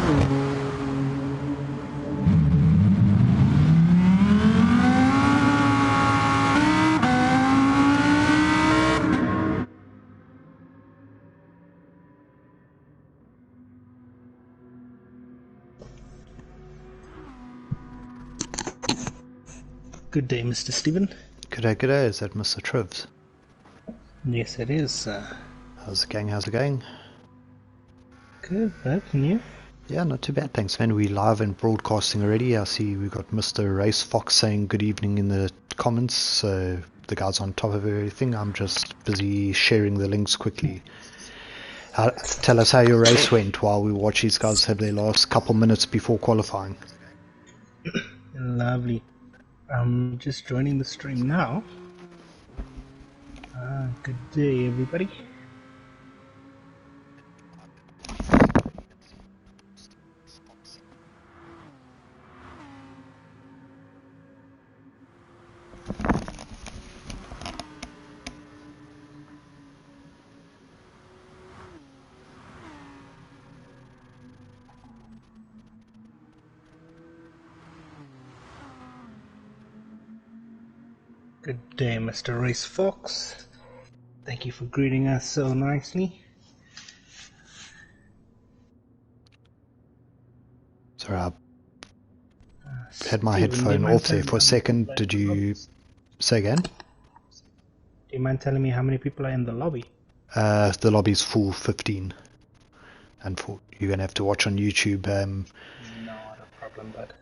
Good day, Mr. Stephen. G'day, g'day, is that Mr. Trivs? Yes, it is. How's it going, how's it going? Good, bud, and you? Yeah, not too bad, thanks man. We live and broadcasting already. I see we got Mr. Race Fox saying good evening in the comments, so the guy's on top of everything. I'm just busy sharing the links quickly. Tell us how your race went while we watch these guys have their last couple minutes before qualifying. Lovely. I'm just joining the stream now. Good day, everybody. Good day, Mr. Race Fox. Thank you for greeting us so nicely. Sorry, I had my Steven, headphone off there for a second. Did you say again? Do you mind telling me how many people are in the lobby? The lobby's full, 15. And you're going to have to watch on YouTube. Not a problem, bud.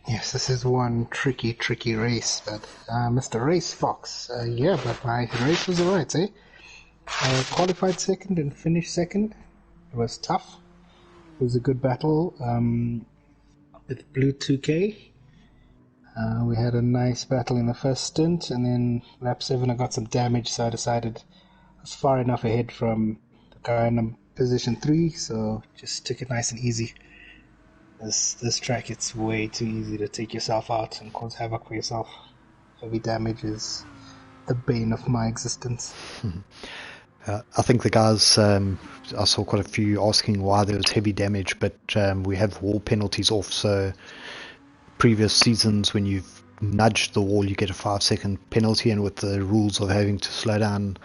Yes, this is one tricky race, but Mr. Race Fox, yeah, but my race was alright, eh? I qualified second and finished second. It was tough. It was a good battle with Blue 2K. We had a nice battle in the first stint, and then lap 7 I got some damage, so I decided I was far enough ahead from the guy in position 3, so just took it nice and easy. This track, it's way too easy to take yourself out and cause havoc for yourself. Heavy damage is the bane of my existence. I think the guys, I saw quite a few asking why there was heavy damage, but we have wall penalties off, so previous seasons when you've nudged the wall you get a 5-second penalty, and with the rules of having to slow down,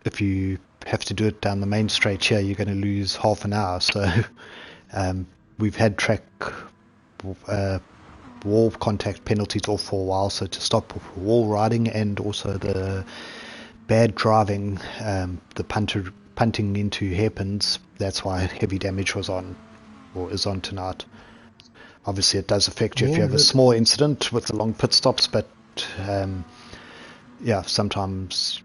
if you have to do it down the main straight here you're going to lose half an hour, so we've had track wall contact penalties off for a while, so to stop wall riding and also the bad driving, the punting into hairpins. That's why heavy damage was on, or is on tonight. Obviously it does affect you if you have a small incident with the long pit stops, but yeah, sometimes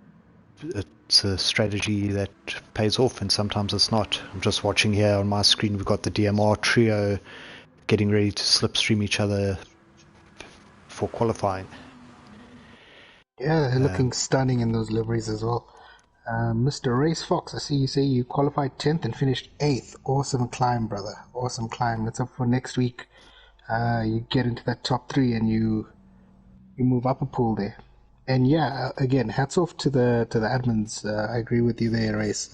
it's a strategy that pays off and sometimes it's not. I'm just watching here on my screen, we've got the DMR trio getting ready to slipstream each other for qualifying. Yeah, they're looking stunning in those liveries as well. Mr. Race Fox, I see you say you qualified 10th and finished 8th. Awesome climb, brother. Awesome climb. That's up for next week. You get into that top 3 and you move up a pool there. And yeah, again, hats off to the admins. I agree with you there, Race.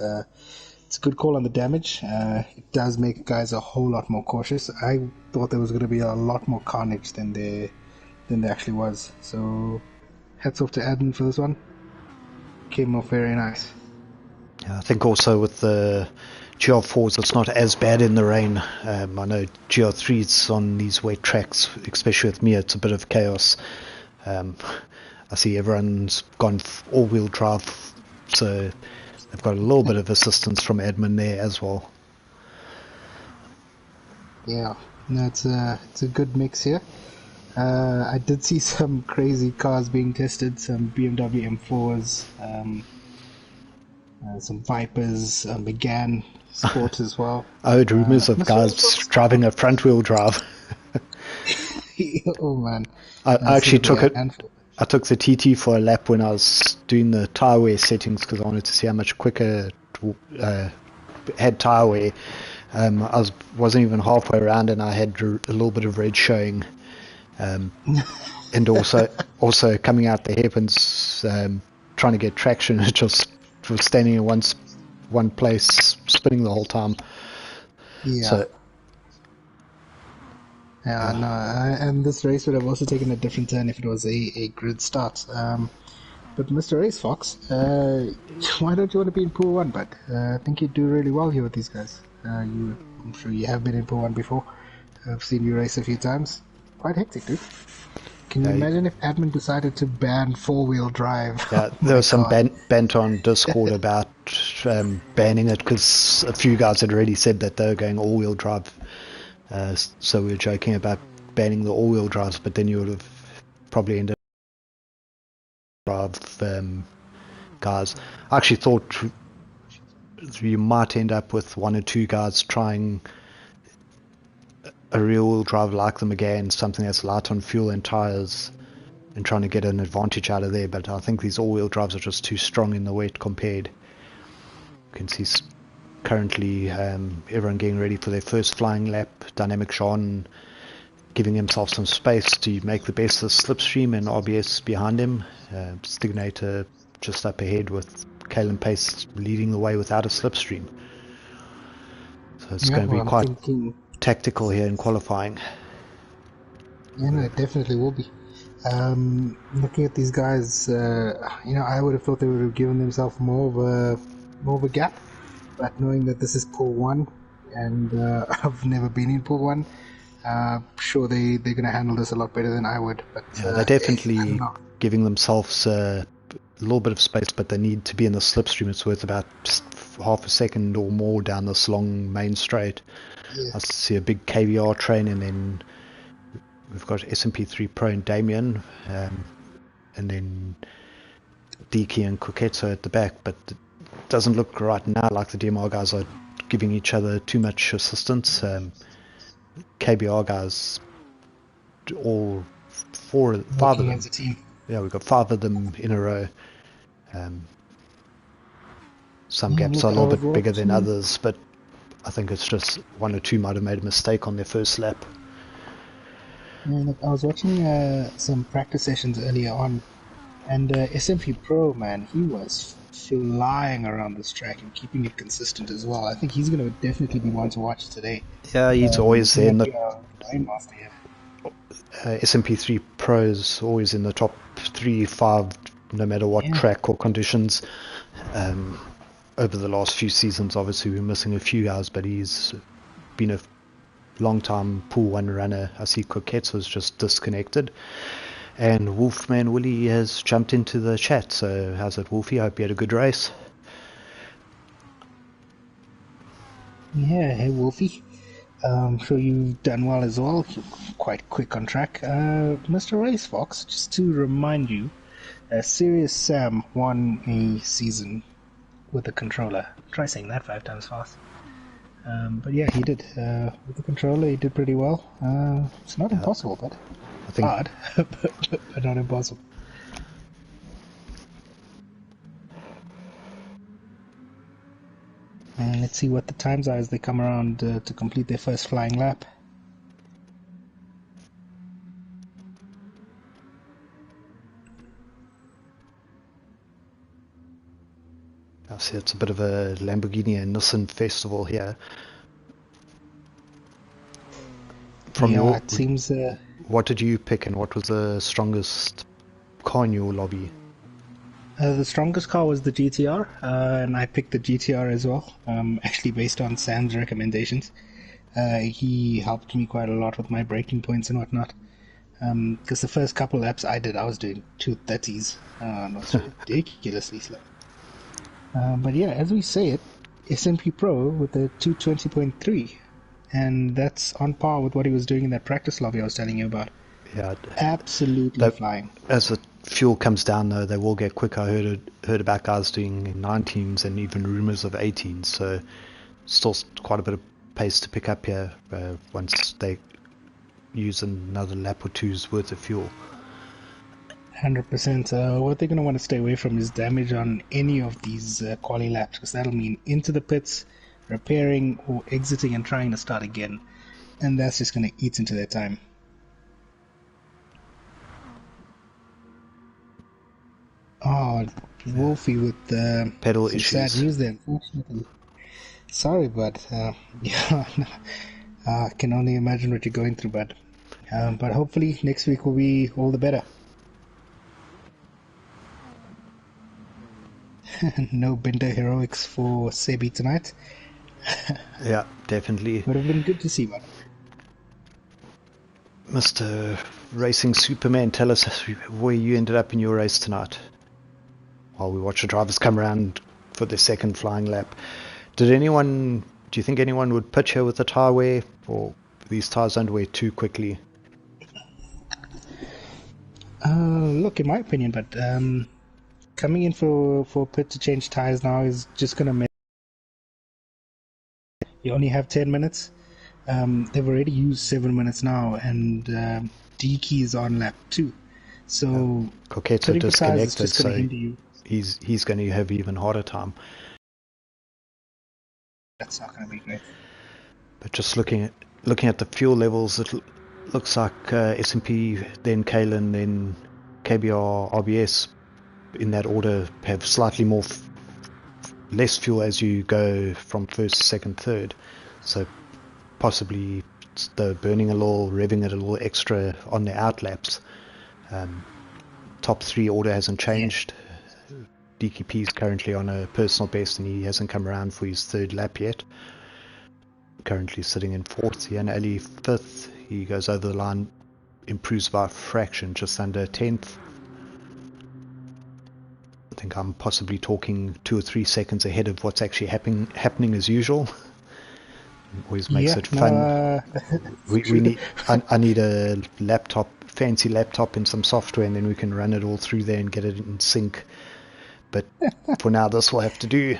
It's a good call on the damage. It does make guys a whole lot more cautious. I thought there was going to be a lot more carnage than there actually was. So hats off to admin for this one. Came off very nice. Yeah, I think also with the GR4s it's not as bad in the rain. I know GR3s on these wet tracks, especially with me, it's a bit of chaos. I see everyone's gone all-wheel drive, so they've got a little bit of assistance from admin there as well. Yeah, no, it's a good mix here. I did see some crazy cars being tested, some BMW M4s, some Vipers, Megane Sport as well. I heard rumours of guys driving a front-wheel drive. Oh man! I actually took it. I took the TT for a lap when I was doing the tyre wear settings because I wanted to see how much quicker it had tyre wear. Wasn't even halfway around, and I had a little bit of red showing, and also coming out the hairpins, trying to get traction. It just was standing in one place, spinning the whole time. Yeah. So Yeah, no, and this race would have also taken a different turn if it was a grid start. But Mr. Race Fox, why don't you want to be in Pool 1, bud? I think you'd do really well here with these guys. I'm sure you have been in Pool 1 before. I've seen you race a few times. Quite hectic, dude. Can you imagine if admin decided to ban four-wheel drive? Yeah, there was some bent on Discord about banning it because a few guys had already said that they were going all-wheel drive. So we were joking about banning the all-wheel drives, but then you would have probably ended up guys. I actually thought you might end up with one or two guys trying a rear-wheel drive like the Megane, something that's light on fuel and tires, and trying to get an advantage out of there. But I think these all-wheel drives are just too strong in the wet compared. You can see currently everyone getting ready for their first flying lap. Dynamic Jean giving himself some space to make the best of the slipstream, and RBS behind him. Stignator just up ahead with Kalen Pace leading the way without a slipstream. So it's going to be quite tactical here in qualifying. Yeah, no, it definitely will be. Looking at these guys, I would have thought they would have given themselves more of a gap. But knowing that this is Pool 1, and I've never been in Pool 1, sure they're going to handle this a lot better than I would. But yeah, they're definitely giving themselves a little bit of space, but they need to be in the slipstream. It's worth about half a second or more down this long main straight. Yeah. I see a big KBR train, and then we've got SMP3 Pro and Damien, and then Diki and Koketso at the back, but it doesn't look right now like the DMR guys are giving each other too much assistance. KBR guys, all five of them. As a team. Yeah, we've got 5 of them in a row. Some gaps are a little bit bigger than others, but I think it's just 1 or 2 might have made a mistake on their first lap. Yeah, look, I was watching some practice sessions earlier on, and SMP Pro, man, he was flying around this track and keeping it consistent as well. I think he's going to definitely be one to watch today. Yeah, he's always there in the Master here. SMP3 Pro's always in the top 3-5 no matter what track or conditions. Over the last few seasons, obviously we're missing a few guys, but he's been a long time Pool 1 runner. I see Coquettes was just disconnected, and Wolfman Willie has jumped into the chat. So how's it, Wolfie? I hope you had a good race. Yeah, hey Wolfie. I'm sure you've done well as well. You're quite quick on track. Mr. Race Fox, just to remind you, Serious Sam won a season with the controller. Try saying that 5 times fast. But yeah, he did. With the controller, he did pretty well. It's not impossible, but I think hard, but not impossible. And let's see what the times are as they come around to complete their first flying lap. I see it's a bit of a Lamborghini and Nissan festival here. It seems. What did you pick, and what was the strongest car in your lobby? The strongest car was the GTR, and I picked the GTR as well, actually based on Sam's recommendations. He helped me quite a lot with my braking points and whatnot, because the first couple laps I was doing 230s, not so ridiculously slow. But yeah, as we say it, SMP Pro with a 220.3, and that's on par with what he was doing in that practice lobby I was telling you about. Yeah, absolutely flying. As the fuel comes down, though, they will get quicker. I heard about guys doing 19s and even rumors of 18s, so still quite a bit of pace to pick up here once they use another lap or two's worth of fuel. 100%. What they're going to want to stay away from is damage on any of these quali laps, because that'll mean into the pits, repairing or exiting and trying to start again. And that's just going to eat into their time. Oh, Wolfie with pedal some issues. sad news there, unfortunately. Sorry, but yeah, I can only imagine what you're going through, bud. But hopefully next week will be all the better. No Binder heroics for Sebi tonight. Yeah, definitely. Would have been good to see, bud. Mr. Racing Superman, tell us where you ended up in your race tonight. While we watch the drivers come around for their second flying lap. Do you think anyone would pitch here with the tyre wear, or these tyres don't wear too quickly? Look, in my opinion, but coming in for pit to change tyres now is just going to make you only have 10 minutes. They've already used 7 minutes now, and D-Key's on lap 2. So Coquetto disconnected, just going to so hinder you. he's going to have even harder time. That's not going to be great. But just looking at the fuel levels, it looks like S&P, then Kalen, then KBR, RBS, in that order, have slightly more less fuel as you go from first, second, third. So possibly they're burning a little, revving it a little extra on the outlaps. Top 3 order hasn't changed. DKP is currently on a personal best, and he hasn't come around for his third lap yet. Currently sitting in 4th, and Ali 5th. He goes over the line, improves by a fraction, just under 10th. I think I'm possibly talking 2 or 3 seconds ahead of what's actually happening as usual. Always makes it fun. I need a fancy laptop and some software, and then we can run it all through there and get it in sync. But for now, this will have to do.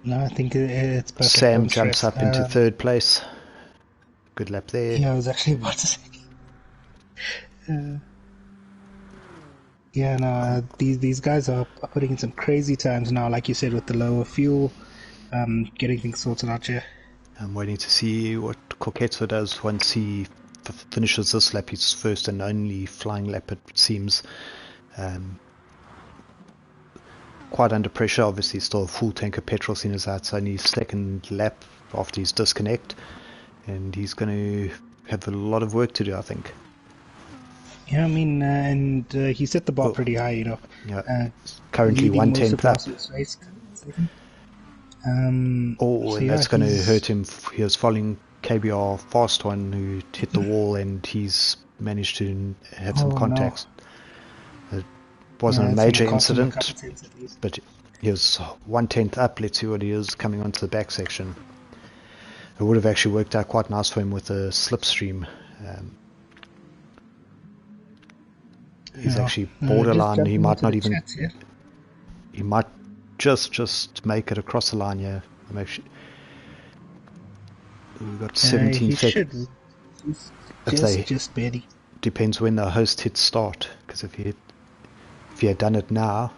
No, I think it's perfect. Sam jumps up into 3rd place. Good lap there. Yeah, I was actually about to say. Yeah, no, these guys are putting in some crazy times now, like you said, with the lower fuel, getting things sorted out here. I'm waiting to see what Coquetto does once he finishes this lap. His first and only flying lap, it seems. Quite under pressure, obviously still a full tank of petrol, seeing as that's only his 2nd lap after his disconnect, and he's going to have a lot of work to do, I think. Yeah, I mean, and he set the bar pretty high, you know. Yeah. Currently 1/10 lap. And that's going to hurt him. He was following KBR Fast One, who hit the wall, and he's managed to have some contacts. No. It wasn't a major incident, but he was 1/10 up. Let's see what he is coming onto the back section. It would have actually worked out quite nice for him with a slipstream. He's actually borderline. He might not even. He might just make it across the line. Yeah, I'm actually. We've got 17 seconds. Just barely. Depends when the host hits start. Because if he had done it now,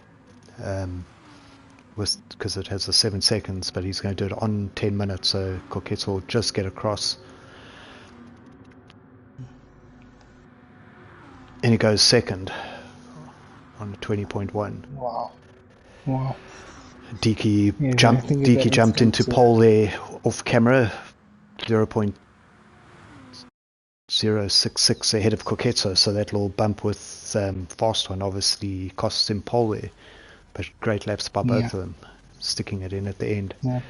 because it has the 7 seconds, but he's going to do it on 10 minutes, so Coquetto will just get across. And he goes 2nd on 20.1. Wow. Deaky jumped into pole there off camera, 0.066 ahead of Coquetto, so that little bump with Fast One obviously costs him pole there. But great laps by both of them, sticking it in at the end. Yeah.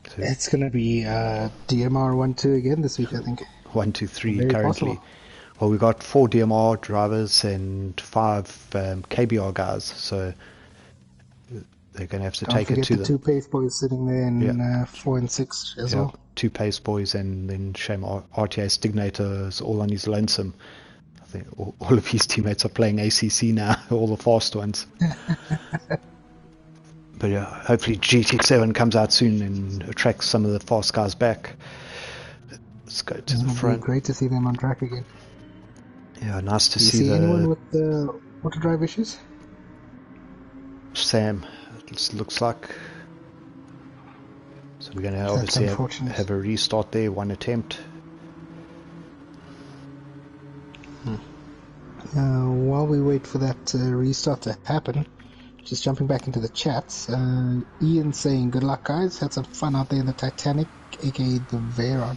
So it's going to be DMR 1-2 again this week, I think. 1, 2, 3 currently. Possible. Well, we've got 4 DMR drivers and 5 KBR guys, so they're going to have to take it to the 2 pace boys sitting there in 4 and 6 as well. 2 pace boys, and then Shame RTA Stignator is all on his lonesome. I think all of his teammates are playing ACC now, all the fast ones. But yeah, hopefully GTSSA comes out soon and attracts some of the fast guys back. Let's go to the front. Great to see them on track again. Yeah, nice to see anyone with the auto drive issues? Sam. It This looks like. So we're going to That's obviously unfortunate. have a restart there, one attempt. While we wait for that restart to happen, just jumping back into the chats, Ian saying, good luck guys, had some fun out there in the Titanic, aka the Veyron.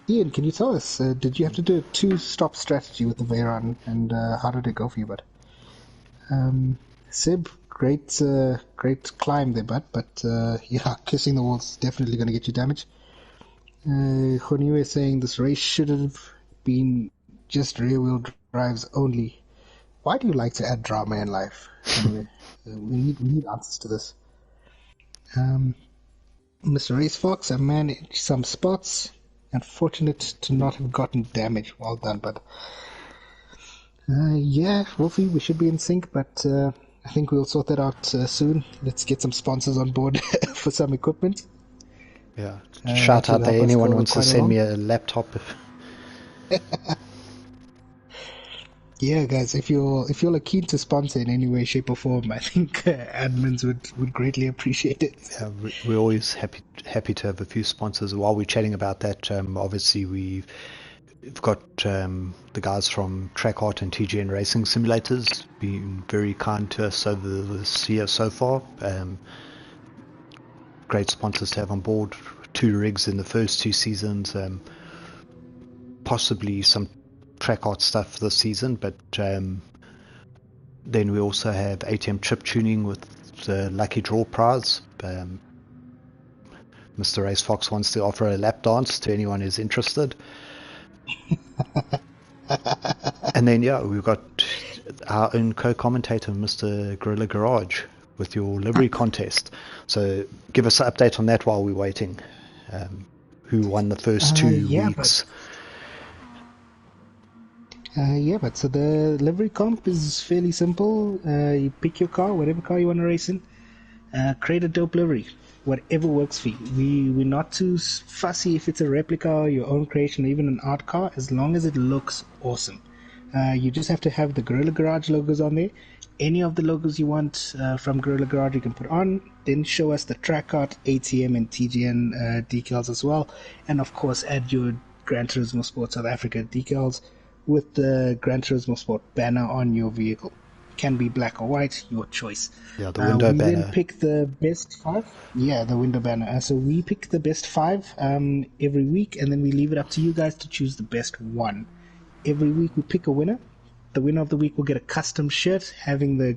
Ian, can you tell us, did you have to do a two-stop strategy with the Veyron, and how did it go for you, bud? Sib, great climb there, bud, but yeah, kissing the wall's definitely going to get you damage. Khoniwe is saying this race should have been just rear-wheel drives only. Why do you like to add drama in life? Anyway, we need answers to this. Mr. Race Fox, I managed some spots. Unfortunate to not have gotten damage. Well done, bud. Yeah, Wolfie, we should be in sync, but I think we'll sort that out soon. Let's get some sponsors on board for some equipment. Yeah, shout out there. Anyone wants to send me a laptop? Yeah, guys, if you're keen to sponsor in any way, shape, or form, I think admins would greatly appreciate it. Yeah, we're always happy to have a few sponsors. While we're chatting about that, obviously we've got the guys from Track Art and TGN Racing Simulators been very kind to us over this year so far. Great sponsors to have on board. 2 rigs in the first 2 seasons. Possibly some track art stuff this season, but then we also have ATM chip tuning with the lucky draw prize. Mr. Race Fox wants to offer a lap dance to anyone who's interested. And then yeah, we've got our own co-commentator, Mr. Gorilla Garage, with your livery contest. So give us an update on that while we're waiting. Who won the first 2 weeks? But so the livery comp is fairly simple. You pick your car, whatever car you want to race in, create a dope livery, whatever works for you. We're not too fussy if it's a replica or your own creation or even an art car, as long as it looks awesome. You just have to have the Gorilla Garage logos on there. Any of the logos you want from Gorilla Garage you can put on. Then show us the track art, ATM and TGN decals as well. And of course add your Gran Turismo Sport South Africa decals with the Gran Turismo Sport banner on your vehicle. Can be black or white, your choice. Yeah, the window banner. We then pick the best 5. Yeah, the window banner. So we pick the best 5 every week, and then we leave it up to you guys to choose the best 1. Every week we pick a winner. The winner of the week will get a custom shirt having the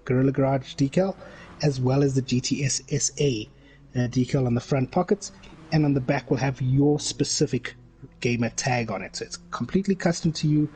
Gorilla Garage decal, as well as the GTSSA decal on the front pockets, and on the back will have your specific gamer tag on it. So it's completely custom to you.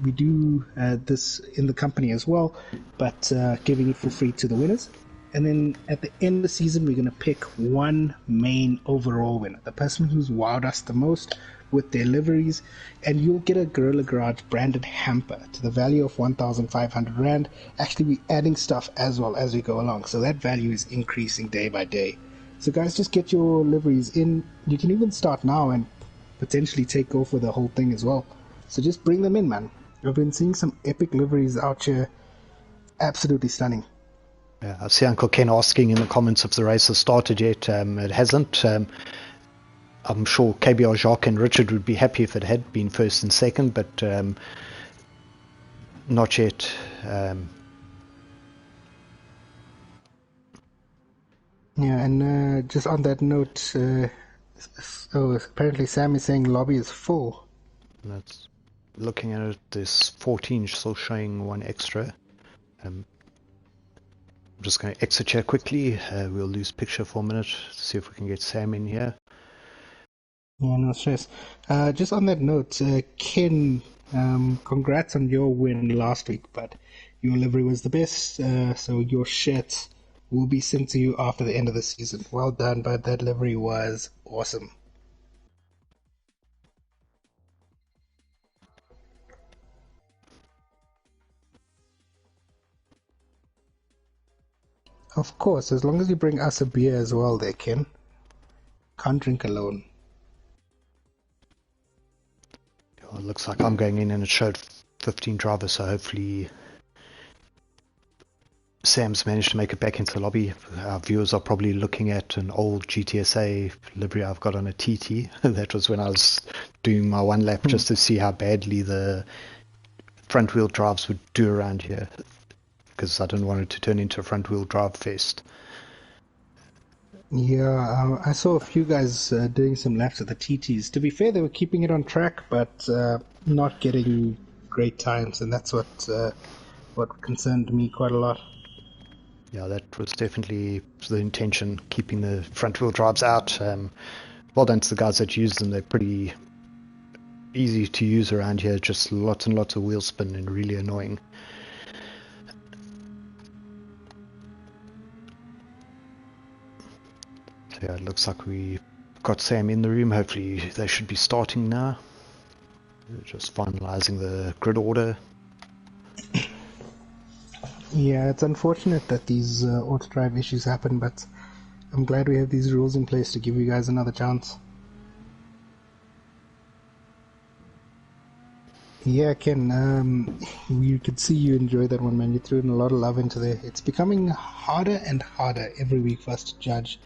We do this in the company as well, but giving it for free to the winners. And then at the end of the season, we're going to pick one main overall winner, the person who's wowed us the most with their liveries, and you'll get a Gorilla Garage branded hamper to the value of 1,500 Rand. Actually, we're adding stuff as well as we go along, so that value is increasing day by day. So guys, just get your liveries in. You can even start now and potentially take over the whole thing as well. So just bring them in, man. I've been seeing some epic liveries out here. Absolutely stunning. Yeah, I see Uncle Ken asking in the comments if the race has started yet. It hasn't. I'm sure KBR Jacques and Richard would be happy if it had been first and second, but not yet. Yeah, and just on that note, apparently Sam is saying lobby is full. That's looking at it. There's 14 still showing 1 extra. I'm just going to exit here quickly. We'll lose picture for a minute. See if we can get Sam in here. Yeah, no stress. Just on that note, Ken, congrats on your win last week, but your livery was the best, so your shirt will be sent to you after the end of the season. Well done, but that livery was awesome. Of course, as long as you bring us a beer as well there, Ken. Can't drink alone. It looks like I'm going in and it showed 15 drivers, so hopefully Sam's managed to make it back into the lobby. Our viewers are probably looking at an old GTSA livery I've got on a TT. That was when I was doing my one lap just to see how badly the front wheel drives would do around here, because I didn't want it to turn into a front wheel drive fest. Yeah, I saw a few guys doing some laps at the TTs. To be fair, they were keeping it on track, but not getting great times, and that's what concerned me quite a lot. Yeah, that was definitely the intention, keeping the front wheel drives out. Well done to the guys that use them. They're pretty easy to use around here, just lots and lots of wheel spin and really annoying. So yeah, it looks like we got Sam in the room. Hopefully they should be starting now. They're just finalizing the grid order. Yeah, it's unfortunate that these auto drive issues happen, but I'm glad we have these rules in place to give you guys another chance. Yeah, Ken, you could see you enjoyed that one, man. You threw in a lot of love into there. It's becoming harder and harder every week for us to judge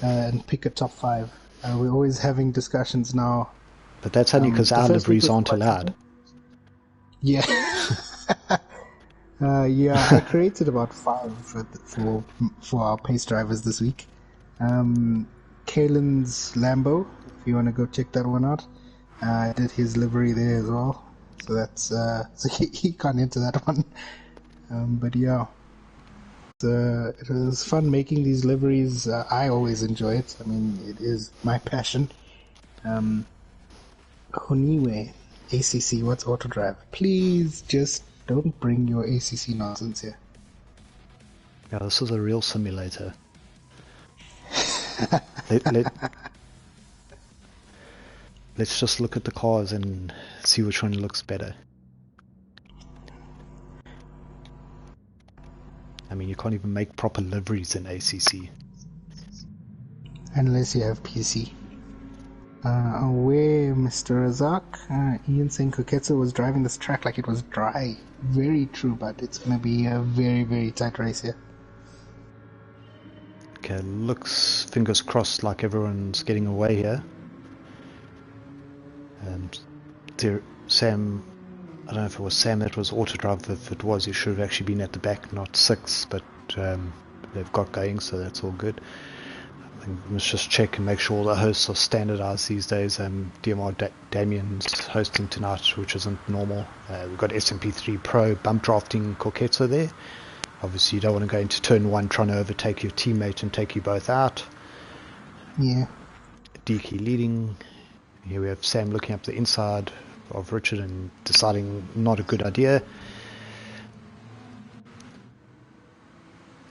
and pick a top 5. We're always having discussions now. But that's only because our liveries aren't allowed. Yeah. Yeah, I created about 5 for our pace drivers this week. Kalen's Lambo, if you want to go check that one out. I did his livery there as well. So that's so he can't enter that one. But yeah, it was fun making these liveries. I always enjoy it. I mean, it is my passion. Honiwe, ACC, what's auto drive? Please just don't bring your ACC nonsense here. Yeah, this is a real simulator. Let's just look at the cars and see which one looks better. I mean, you can't even make proper liveries in ACC. Unless you have PC. Where Mr. Razak, Ian saying Koketsu was driving this track like it was dry. Very true, but it's going to be a very, very tight race here. Okay, looks, fingers crossed, like everyone's getting away here. And Sam, I don't know if it was Sam that was auto drive. If it was, he should have actually been at the back, not 6, but they've got going, so that's all good. I think we must just check and make sure all the hosts are standardized these days. DMR Damien's hosting tonight, which isn't normal. We've got SMP3 Pro bump drafting Corketto there. Obviously, you don't want to go into turn 1 trying to overtake your teammate and take you both out. Yeah. DK leading. Here we have Sam looking up the inside of Richard and deciding not a good idea.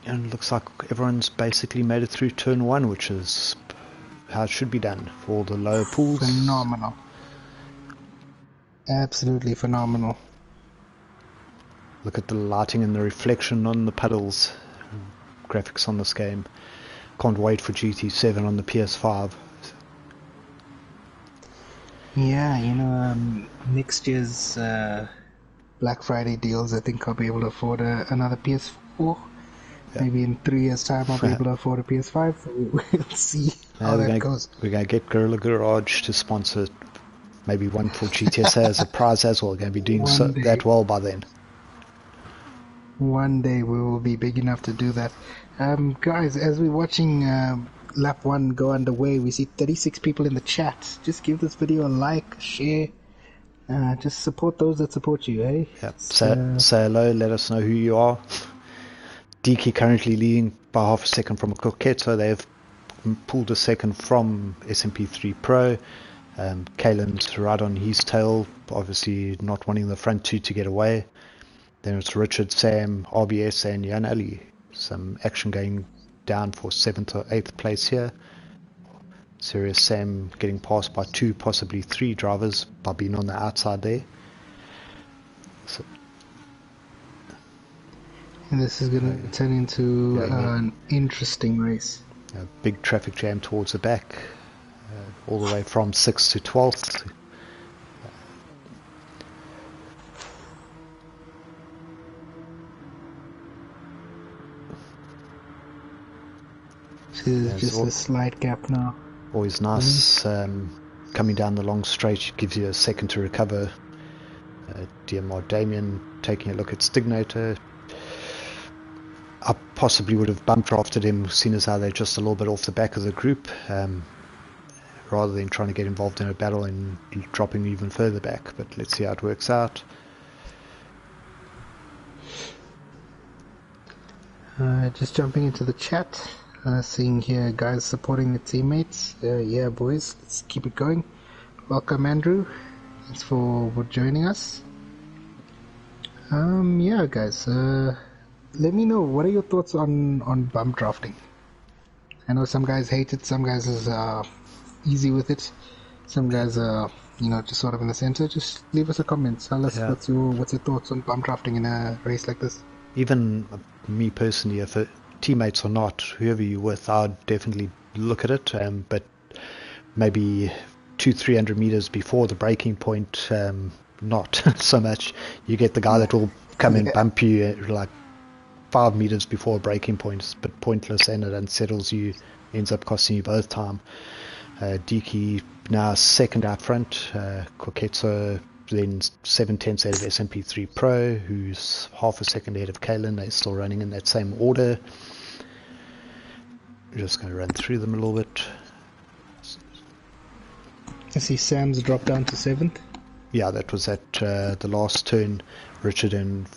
And it looks like everyone's basically made it through turn 1, which is how it should be done for all the lower pools. Phenomenal. Absolutely phenomenal. Look at the lighting and the reflection on the puddles. Graphics on this game. Can't wait for GT7 on the PS5. Yeah, you know, next year's Black Friday deals, I think I'll be able to afford another PS4. Yeah. Maybe in 3 years' time I'll be able to afford a PS5. So we'll see how that goes. We're going to get Gorilla Garage to sponsor maybe one for GTSSA as a prize as well. We're going to be doing that well by then. One day we will be big enough to do that. Guys, as we're watching lap 1 go underway, we see 36 people in the chat. Just give this video a like, share. Just support those that support you, eh? Yep. Say hello, let us know who you are. DK currently leading by half a second from Coquetto. They've pulled a second from SMP3 Pro. Kalen's right on his tail, obviously not wanting the front 2 to get away. Then it's Richard, Sam, RBS and Jan Ali. Some action going down for 7th or 8th place here. Serious Sam getting passed by 2, possibly 3 drivers by being on the outside there. So, and this is going to turn into an interesting race. A big traffic jam towards the back, all the way from 6th to 12th. There's There's just a slight gap now. always nice coming down the long straight. It gives you a second to recover. DMR Damien taking a look at Stignator. I possibly would have bump drafted him, seeing as how they're just a little bit off the back of the group, rather than trying to get involved in a battle and dropping even further back. But let's see how it works out. Just jumping into the chat, seeing here guys supporting the teammates. Yeah, boys, let's keep it going. Welcome, Andrew. Thanks for joining us. Yeah, guys. Let me know, what are your thoughts on bump drafting? I know some guys hate it, some guys is easy with it, some guys are just sort of in the center. Just leave us a comment. Tell us what's your thoughts on bump drafting in a race like this. Even me personally, if teammates or not, whoever you're with, I'd definitely look at it, but maybe 200-300 meters before the breaking point, not so much. You get the guy that will come and bump you like 5 meters before a breaking point. It's a bit pointless, and it unsettles you, ends up costing you both time. Diki now second out front, Koketso then 7/10 ahead of SMP3 Pro, who's half a second ahead of Kalen. They're still running in that same order. I'm just going to run through them a little bit. I see Sam's dropped down to 7th. Yeah, that was at the last turn. Richard and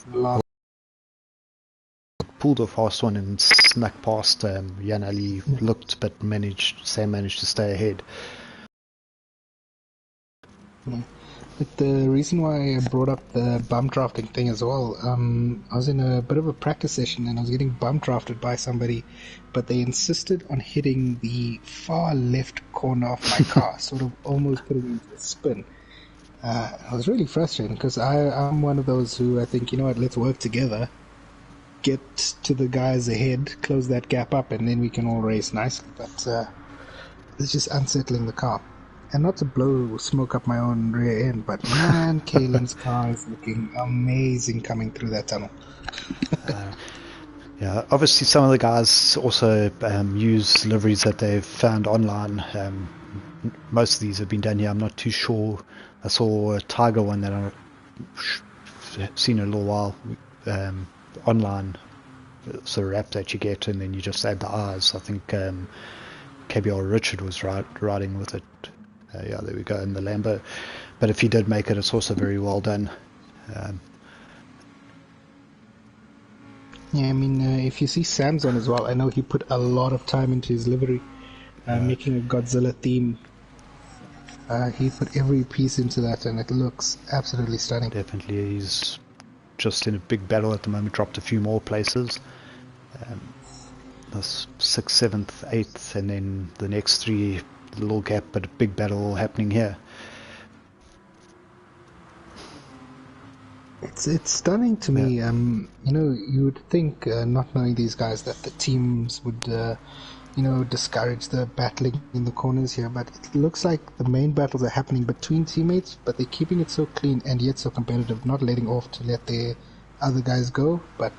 pulled a fast one and snuck past. Jan Ali looked, but Sam managed to stay ahead. Yeah. But the reason why I brought up the bump drafting thing as well, I was in a bit of a practice session and I was getting bump drafted by somebody, but they insisted on hitting the far left corner of my car, sort of almost putting me into a spin. It was really frustrating because I'm one of those who I think, you know what, let's work together, get to the guys ahead, close that gap up, and then we can all race nicely. But it's just unsettling the car. And not to blow smoke up my own rear end, but man, Kalen's car is looking amazing coming through that tunnel. Yeah, obviously some of the guys also use liveries that they've found online. Most of these have been done here. I'm not too sure. I saw a Tiger one that I've seen a little while online. It's a wrap that you get, and then you just add the eyes. I think KBR Richard was riding with it. Yeah, there we go, in the Lambo. But if he did make it, it's also very well done. Yeah, I mean, if you see Sam's on as well, I know he put a lot of time into his livery, making a Godzilla theme. He put every piece into that, and it looks absolutely stunning. Definitely, he's just in a big battle at the moment, dropped a few more places. That's 6th, 7th, 8th, and then the next 3, a little gap, but a big battle happening here. It's stunning to me. You would think, not knowing these guys, that the teams would, discourage the battling in the corners here. But it looks like the main battles are happening between teammates, but they're keeping it so clean and yet so competitive, not letting off to let the other guys go, but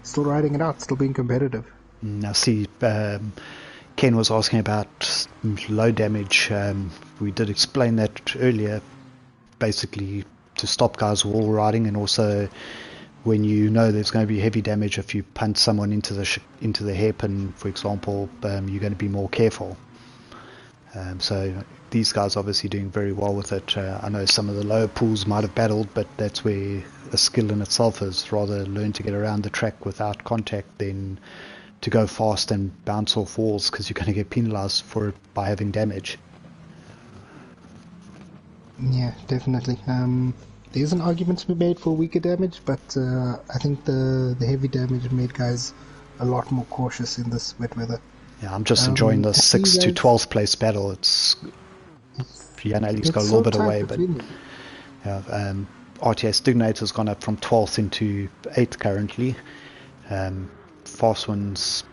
still riding it out, still being competitive. Now, see, Ken was asking about low damage. We did explain that earlier, basically to stop guys wall riding, and also when you know there's going to be heavy damage if you punch someone into the hairpin, for example, you're going to be more careful. So these guys are obviously doing very well with it. I know some of the lower pools might have battled, but that's where a skill in itself is. Rather learn to get around the track without contact than to go fast and bounce off walls, because you're going to get penalized for it by having damage. Yeah, definitely. There's an argument to be made for weaker damage, but I think the heavy damage made guys a lot more cautious in this wet weather. Yeah, I'm just enjoying the 6th to 12th place battle. It's Jan Ali's got a little bit away, but yeah, RTS Dignator's gone up from 12th into 8th currently. Fast one's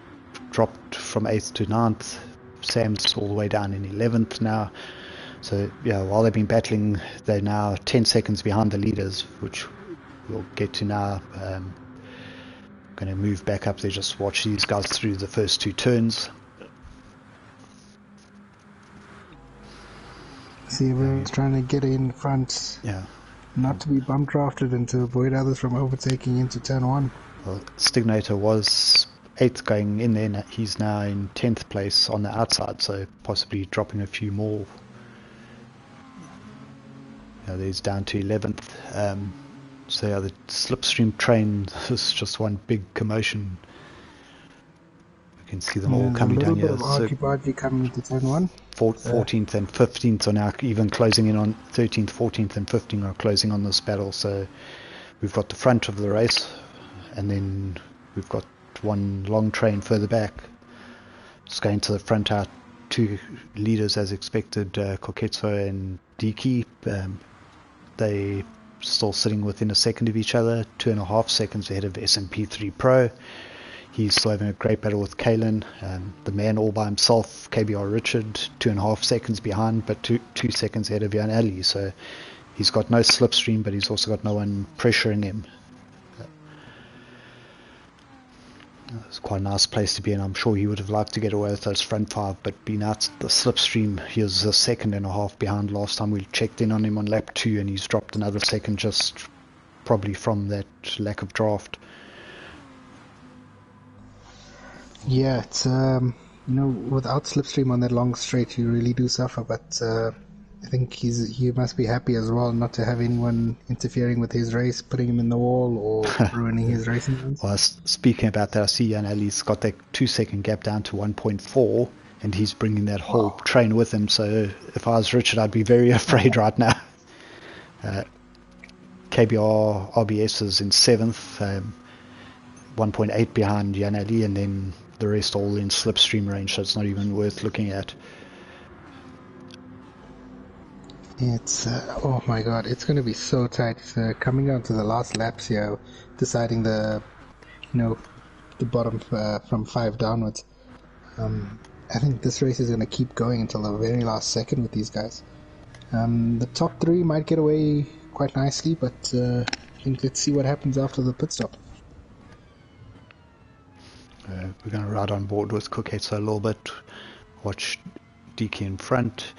dropped from 8th to 9th. Sam's all the way down in 11th now. So yeah, while they've been battling, they're now 10 seconds behind the leaders, which we'll get to now. Going to move back up there, just watch these guys through the first 2 turns. See, everyone's trying to get in front. Yeah. Not to be bump drafted and to avoid others from overtaking into turn 1. Well, Stignator was 8th going in there. He's now in 10th place on the outside, so possibly dropping a few more. Yeah, there's down to 11th. So yeah, the slipstream train is just one big commotion. You can see them all coming down here. A little bit of argy-bargy coming into turn 1. 14th and 15th are now even closing in on 13th, 14th and 15th are closing on this battle. So we've got the front of the race, and then we've got one long train further back. Just going to the front out, 2 leaders as expected, Koketso and Diki. They still sitting within a second of each other, 2.5 seconds ahead of SMP3 Pro. He's still having a great battle with Kalen. The man all by himself, KBR Richard, 2.5 seconds behind, but 2 seconds ahead of Jan Ali. So he's got no slipstream, but he's also got no one pressuring him. It's quite a nice place to be in. I'm sure he would have liked to get away with those front 5, but being out the slipstream, he was a 1.5 seconds behind last time we checked in on him on lap 2, and he's dropped another second just probably from that lack of draft. Yeah, it's without slipstream on that long straight, you really do suffer. But I think he must be happy as well not to have anyone interfering with his race, putting him in the wall or ruining his racing runs. Well, speaking about that, I see Jan Ali's got that 2-second gap down to 1.4, and he's bringing that whole train with him. So if I was Richard, I'd be very afraid right now. KBR RBS is in 7th, 1.8 behind Jan Ali, and then the rest all in slipstream range, so it's not even worth looking at. It's oh my god, it's going to be so tight. Coming down to the last laps here, deciding the bottom from 5 downwards. I think this race is going to keep going until the very last second with these guys. The top 3 might get away quite nicely, but I think let's see what happens after the pit stop. We're going to ride on board with Koketso a little bit, watch Diki in front.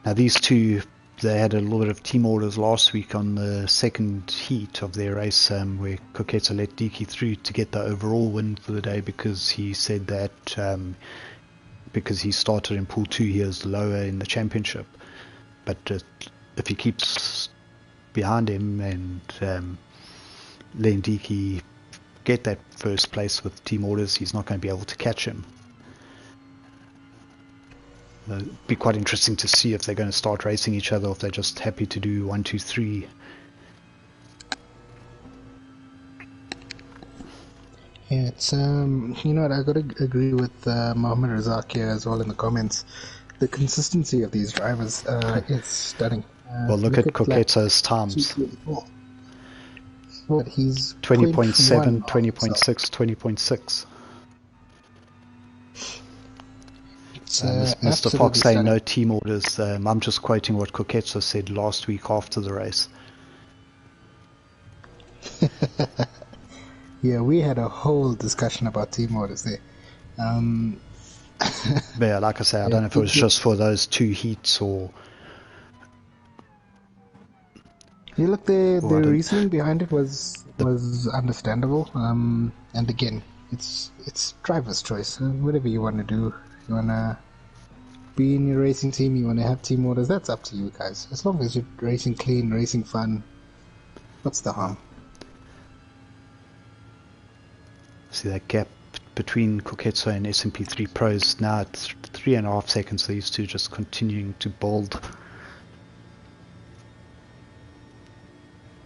Now these two, they had a little bit of team orders last week on the second heat of their race, where Koketso let Diki through to get the overall win for the day, because he said that because he started in pool 2 he is lower in the championship, but if he keeps behind him and letting Diki get that first place with team orders, he's not going to be able to catch him. It'd be quite interesting to see if they're going to start racing each other, or if they're just happy to do 1, 2, 3. Yeah, it's what, I got to agree with Mohammed Razak here as well in the comments. The consistency of these drivers is stunning. Well, look at Koketso's times. What, he's 20.7, 20.6, 20.6. Mr. Fox saying no team orders. I'm just quoting what Koketso said last week after the race. Yeah, we had a whole discussion about team orders there. But yeah, like I say, I don't know if it was just for those 2 heats or... Yeah, look, the reasoning behind it was understandable. And again, it's driver's choice. Whatever you want to do, you want to be in your racing team, you want to have team orders, that's up to you guys. As long as you're racing clean, racing fun, what's the harm? See that gap between Koketso and SMP3 Pros now at 3.5 seconds. These two just continuing to build.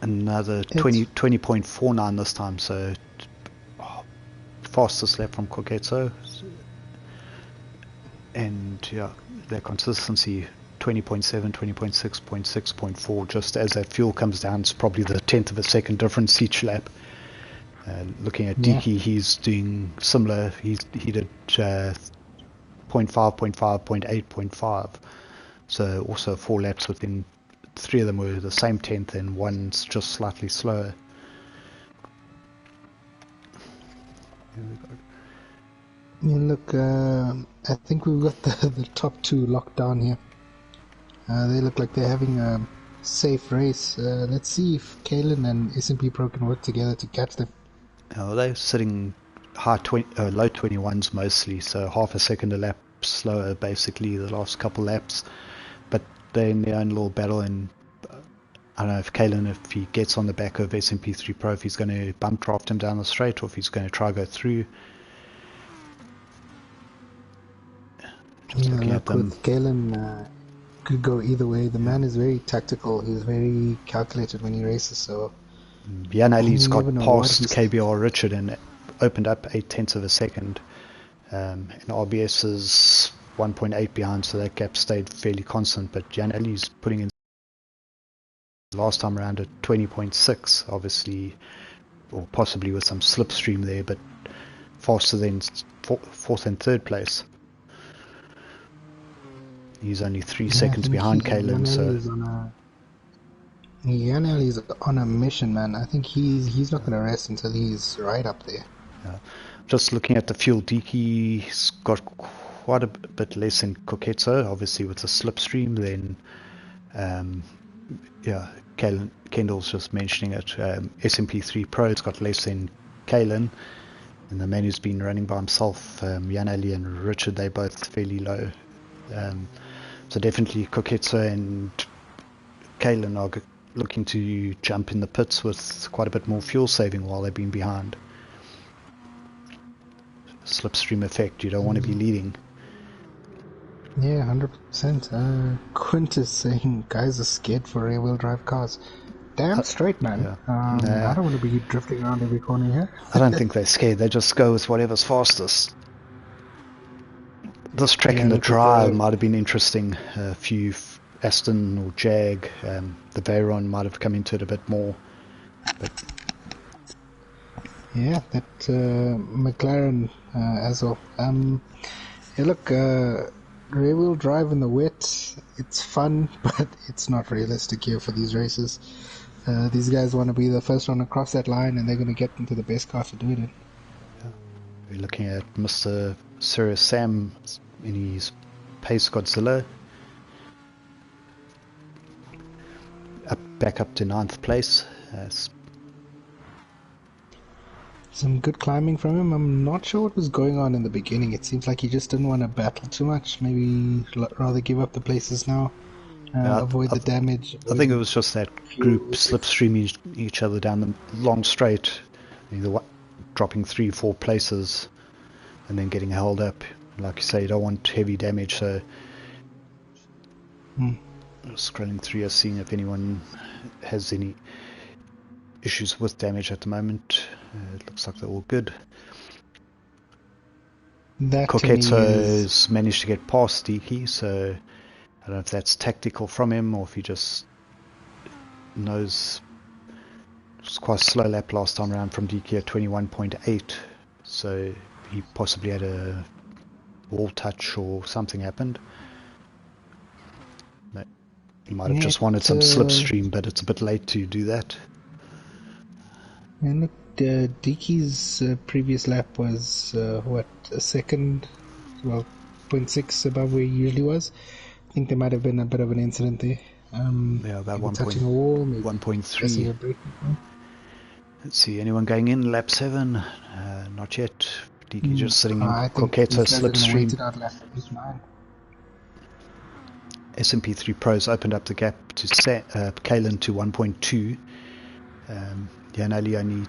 Another 20.49 this time, so fastest lap from Koketso. And yeah, their consistency 20.7, 20.6, 0.6, just as that fuel comes down, it's probably the 1/10 of a second difference each lap. Looking at Diki, he's doing similar. He did 0.5, 0.5, 0.8, 0.5. So also 4 laps within. 3 of them were the same 1/10, and one's just slightly slower. Yeah, look, I think we've got the top two locked down here. They look like they're having a safe race. Let's see if Kalen and S&P Pro can work together to catch them. They're sitting low 21s mostly, so half a second a lap slower basically the last couple laps. But they're in their own little battle, and I don't know if Kalen, if he gets on the back of SMP3 Pro, if he's going to bump draft him down the straight or if he's going to try go through. Just looking at them. With Kalen, could go either way. The man is very tactical. He's very calculated when he races. So Jan Ali's got past KBR Richard and opened up 0.8 of a second. And RBS is 1.8 behind, so that gap stayed fairly constant. But Jan Ali's putting in last time around at 20.6, obviously, or possibly with some slipstream there, but faster than fourth and third place. He's only 3 seconds behind Kalen, so Jan Ali's on a mission, man. I think he's not going to rest until he's right up there. Just looking at the fuel, Diki's got quite a bit less than Koketso, obviously with the slipstream. Then Kendall's just mentioning it. SMP3 Pro's got less than Kalen, and the man who's been running by himself, Jan Ali and Richard, they're both fairly low. So definitely Koketso and Kalen are looking to jump in the pits with quite a bit more fuel saving while they've been behind. Slipstream effect, you don't want to be leading. Yeah, 100%. Quint is saying guys are scared for rear-wheel drive cars. Damn straight, man. I don't want to be drifting around every corner here. I don't think they're scared. They just go with whatever's fastest. This track in the drive might have been interesting. A few Aston or Jag, the Veyron might have come into it a bit more. But yeah, that McLaren as well. Yeah, look, rear-wheel drive in the wet, it's fun, but it's not realistic here for these races. These guys want to be the first one across that line, and they're going to get into the best car for doing it. We're looking at Mr. Sirius Sam in his Pace Godzilla. Back up to 9th place. Some good climbing from him. I'm not sure what was going on in the beginning. It seems like he just didn't want to battle too much. Maybe rather give up the places now. Avoid the damage. I think it was just that group slipstreaming each other down the long straight, dropping 3-4 places and then getting held up. Like you say, you don't want heavy damage, so scrolling through, seeing if anyone has any issues with damage at the moment. It looks like they're all good. Koketso has managed to get past Diki, so I don't know if that's tactical from him or if he just knows. It was quite a slow lap last time around from Diki at 21.8, so he possibly had a wall touch or something happened. He might have just wanted some slipstream, but it's a bit late to do that. And look, Diki's previous lap was a second, 0.6 above where he usually was. I think there might have been a bit of an incident there. About 1.3. Let's see, anyone going in lap 7? Not yet. Diki just sitting in Koketso slipstream. SMP3 Pros opened up the gap to Kalen to 1.2. Jan Ali only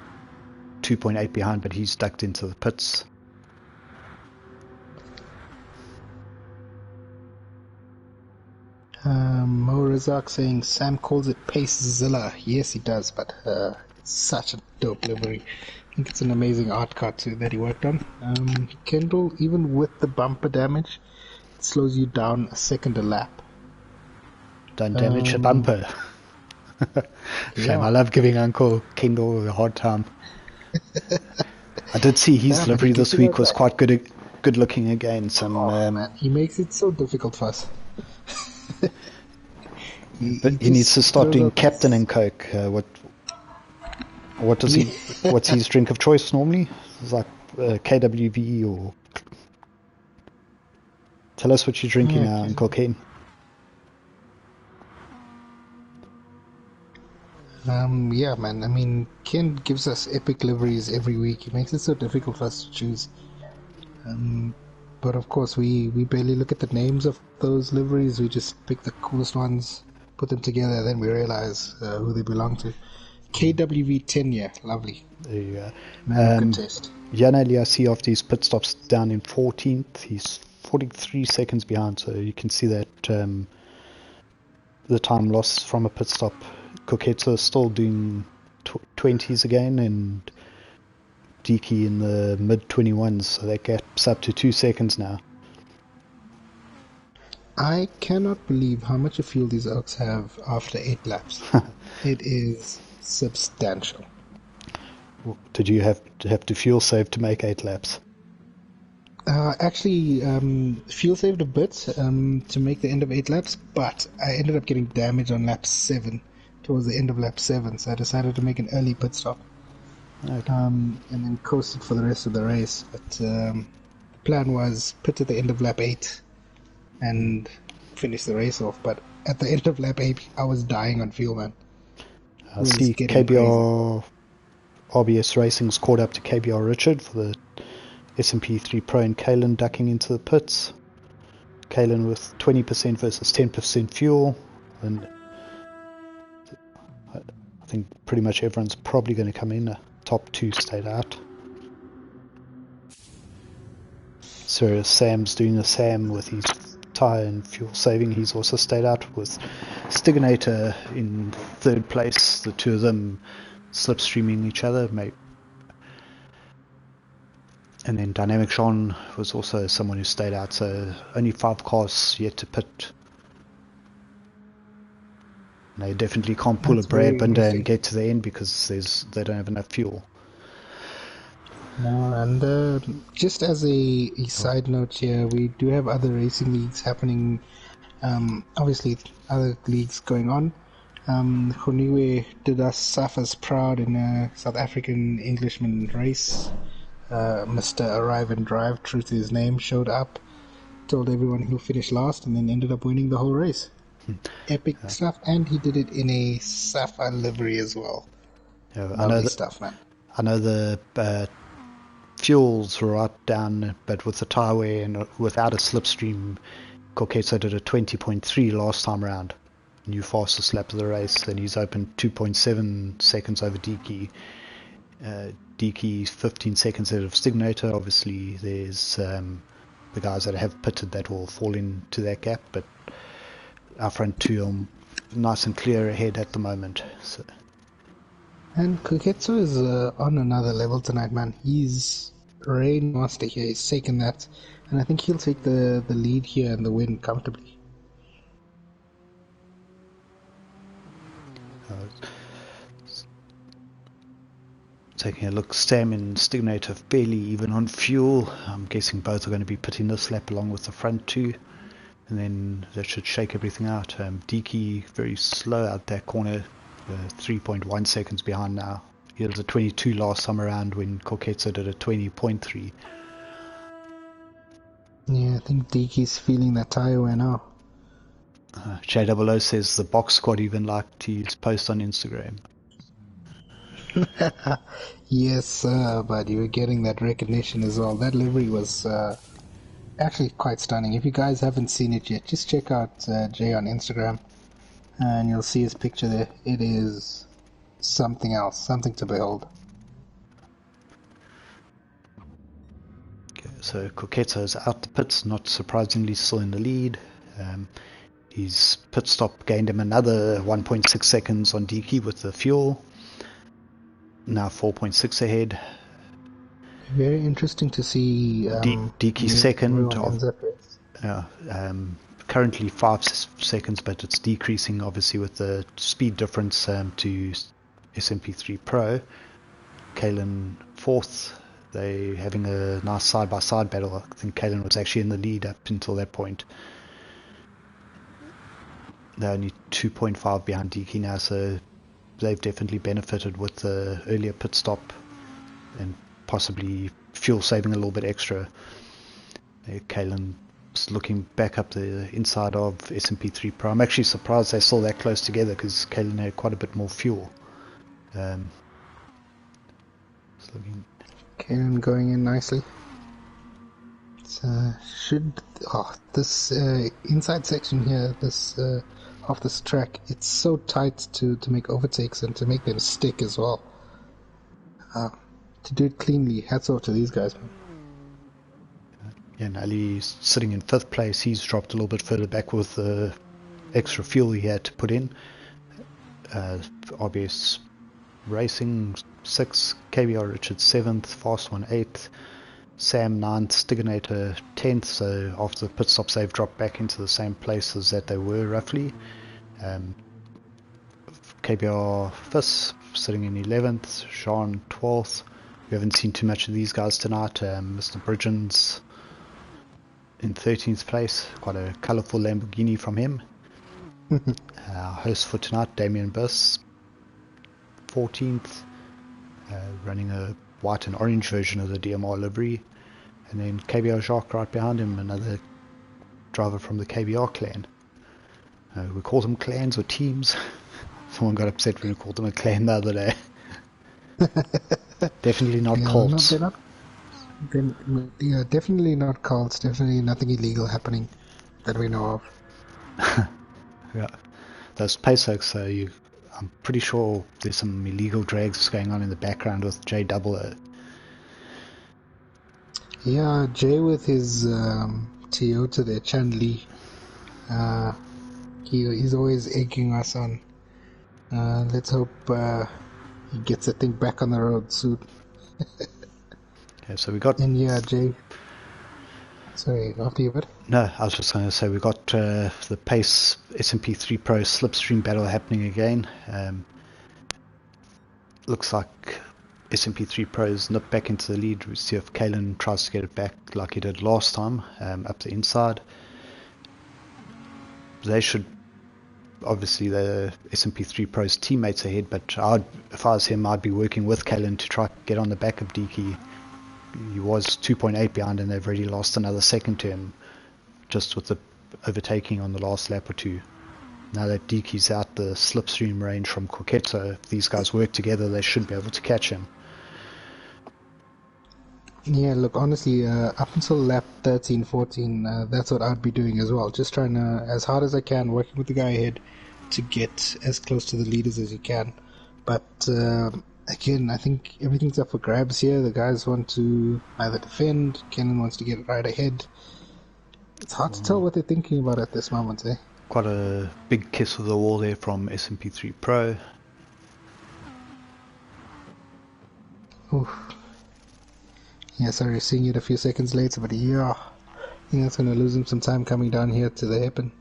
2.8 behind, but he's ducked into the pits. Mo Razak saying Sam calls it Pacezilla. Yes, he does, but it's such a dope livery. I think it's an amazing art car too that he worked on. Kendall, even with the bumper damage, it slows you down a second a lap. Don't damage a bumper. Shame, I love giving Uncle Kendall a hard time. I did see his livery this week was quite good looking again. Man, he makes it so difficult for us. But he needs to start doing Captain and Coke. What does he? What's his drink of choice normally? It's like KWV, or tell us what you're drinking now, Okay. Uncle Ken. Yeah, man. I mean, Ken gives us epic liveries every week. He makes it so difficult for us to choose. But of course, we barely look at the names of those liveries. We just pick the coolest ones, put them together, then we realize who they belong to. KWV tenure, lovely. There you go. Man of good taste. Jan Eliassi, after his pit stops down in 14th, he's 43 seconds behind, so you can see that the time lost from a pit stop. Koketsa is still doing 20s again, and Diki in the mid 21s, so that gap's up to 2 seconds now. I cannot believe how much fuel these oaks have after 8 laps. It is substantial. Did you have to fuel save to make 8 laps? Actually, fuel saved a bit to make the end of 8 laps, but I ended up getting damage on lap 7, towards the end of lap 7, so I decided to make an early pit stop. Okay. And then coasted for the rest of the race. But the plan was pit at the end of lap 8 and finish the race off. But at the end of lap 8, I was dying on fuel, man. I see KBR RBS Racing's caught up to KBR Richard for the S&P 3 Pro, and Kalen ducking into the pits. Kalen with 20% versus 10% fuel, and I think pretty much everyone's probably going to come in. The top 2 stayed out. So Sam's doing the Sam with his tyre and fuel saving. He's also stayed out with Stiganator in 3rd place. The two of them slipstreaming each other, mate. And then Dynamic Sean was also someone who stayed out, so only 5 cars yet to pit. And they definitely can't pull a Brad Binder and get to the end because they don't have enough fuel. No, and just as a side note here, we do have other racing leagues happening. Obviously, other leagues going on. Khoniwe did us Safa's proud in a South African Englishman race. Mr. Arrive and Drive, true to his name, showed up, told everyone he'll finish last, and then ended up winning the whole race. Epic stuff, and he did it in a Safa livery as well. Lovely stuff, man. I know the fuels were right down, but with the tyre wear and without a slipstream, Koketsa did a 20.3 last time around. New fastest lap of the race, and he's opened 2.7 seconds over Diki. Diki's 15 seconds ahead of Stignator. Obviously, there's the guys that have pitted that will fall into that gap, but our front 2 are nice and clear ahead at the moment. So. And Koketsu is on another level tonight, man. He's rain master here. He's taken that, and I think he'll take the lead here and the win comfortably. Taking a look, Sam and Stignator fairly even on fuel. I'm guessing both are going to be pitting this lap along with the front 2, and then that should shake everything out. Diki very slow out that corner, 3.1 seconds behind now. He was a 22 last time around when Koketsa did a 20.3. Yeah, I think Diki's feeling that tyre wear now. JOO says the box squad even liked his post on Instagram. Yes, sir, but you were getting that recognition as well. That livery was actually quite stunning. If you guys haven't seen it yet, just check out Jay on Instagram, and you'll see his picture there. It is something else, something to behold. Okay, so Koketsa is out the pits, not surprisingly still in the lead. His pit stop gained him another 1.6 seconds on Diki with the fuel. Now 4.6 ahead. Very interesting to see Diki second. Currently 5 seconds, but it's decreasing obviously with the speed difference to S&P 3 Pro. Kalen 4th. They're having a nice side-by-side battle. I think Kalen was actually in the lead up until that point. They're only 2.5 behind Diki now, so they've definitely benefited with the earlier pit stop and possibly fuel saving a little bit extra. Kalen's looking back up the inside of SMP3 Pro. I'm actually surprised they're still that close together because Kalen had quite a bit more fuel. Kalen going in nicely. This inside section here, this off this track, it's so tight to make overtakes and to make them stick as well. To do it cleanly, hats off to these guys, man. Yeah, and Ali's sitting in 5th place. He's dropped a little bit further back with the extra fuel he had to put in. RBS Racing 6th, KBR Richards 7th, Fast One 8th, Sam 9th, Stiganator 10th. So after the pit stops, they've dropped back into the same places that they were roughly. KBR 5th, sitting in 11th, Sean 12th. We haven't seen too much of these guys tonight. Mr. Bridgens in 13th place, quite a colourful Lamborghini from him. Our host for tonight, Damien Biss, 14th, running a white and orange version of the DMR livery. And then KBR Jacques right behind him, another driver from the KBR clan. We call them clans or teams. Someone got upset when we called them a clan the other day. Definitely not cults. Definitely not cults. Definitely nothing illegal happening that we know of. Yeah, those pace-hooks, I'm pretty sure there's some illegal drags going on in the background with JOO. Yeah, Jay with his Toyota there, Chan Lee. He's always egging us on. Let's hope he gets the thing back on the road soon. Yeah, so we got... And yeah, Jay... Sorry, after you, but... No, I was just going to say we got the Pace SMP3 Pro slipstream battle happening again. Looks like SMP3 Pro's nipped back into the lead. We see if Kalen tries to get it back like he did last time, up the inside. They should... Obviously, the SMP3 Pro's teammates ahead, but if I was him, I'd be working with Kalen to try to get on the back of Deaky. He was 2.8 behind, and they've already lost another second to him, just with the overtaking on the last lap or two. Now that Deaky's out the slipstream range from Coquetto, if these guys work together, they should be able to catch him. Yeah, look, honestly, up until lap 13, 14, that's what I'd be doing as well. Just trying to, as hard as I can, working with the guy ahead to get as close to the leaders as you can. But, again, I think everything's up for grabs here. The guys want to either defend, Kenan wants to get right ahead. It's hard to tell what they're thinking about at this moment, eh? Quite a big kiss of the wall there from SMP3 Pro. Oof. Yeah, sorry, seeing it a few seconds later, but yeah, I think that's going to lose him some time coming down here to the hairpin.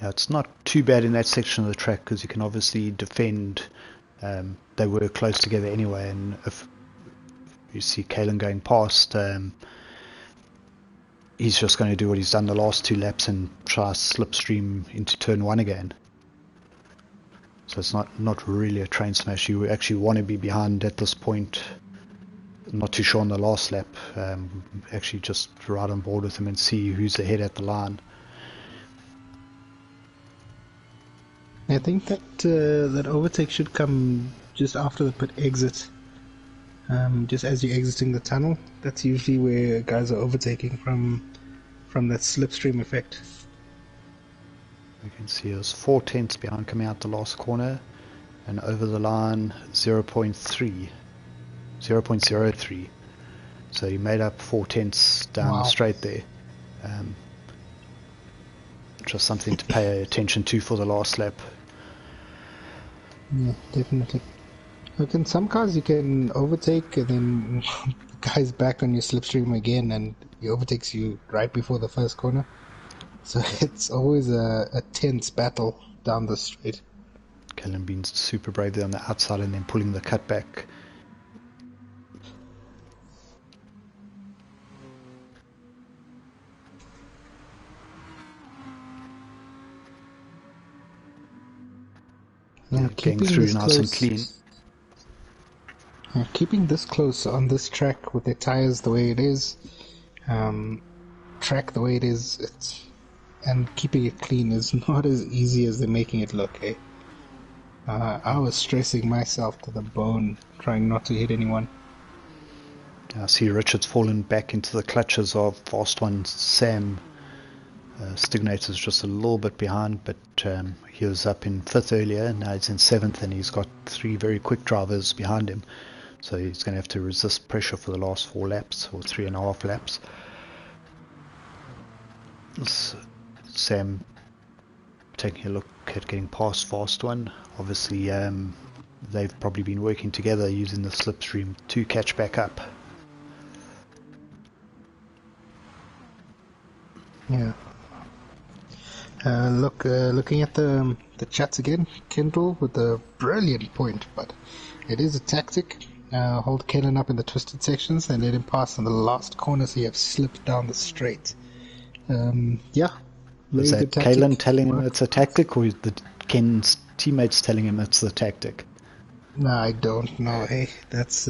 Yeah, it's not too bad in that section of the track because you can obviously defend. They were close together anyway, and if you see Kalen going past, he's just going to do what he's done the last 2 laps and try slipstream into turn 1 again. So it's not really a train smash. You actually want to be behind at this point. Not too sure on the last lap. Actually just ride on board with him and see who's ahead at the line. I think that that overtake should come just after the pit exit. Just as you're exiting the tunnel, that's usually where guys are overtaking from that slipstream effect. You can see there's 4 tenths behind coming out the last corner, and over the line 0.3. So he made up 4 tenths down the straight there. Just something to pay attention to for the last lap. Yeah, definitely. Look, in some cars you can overtake and then the guy's back on your slipstream again and he overtakes you right before the first corner. So it's always a tense battle down the straight. Kellen being super brave there on the outside and then pulling the cut back. Yeah, getting through nice and clean. Keeping this close on this track with the tires the way it is, track the way it is, and keeping it clean is not as easy as they're making it look, eh? I was stressing myself to the bone, trying not to hit anyone. I see Richard's fallen back into the clutches of fast one Sam. Stignator's just a little bit behind, but he was up in 5th earlier, now he's in 7th, and he's got 3 very quick drivers behind him. So he's going to have to resist pressure for the last 4 laps, or 3.5 laps. Sam taking a look at getting past fast one. Obviously, they've probably been working together using the slipstream to catch back up. Yeah. Looking at the chats again, Kendall with a brilliant point, but it is a tactic. Hold Kellen up in the twisted sections and let him pass in the last corner so you have slipped down the straight. Yeah. Is that Kalen telling him it's a tactic, or is the Ken's teammates telling him it's the tactic? No, I don't know. Hey, that's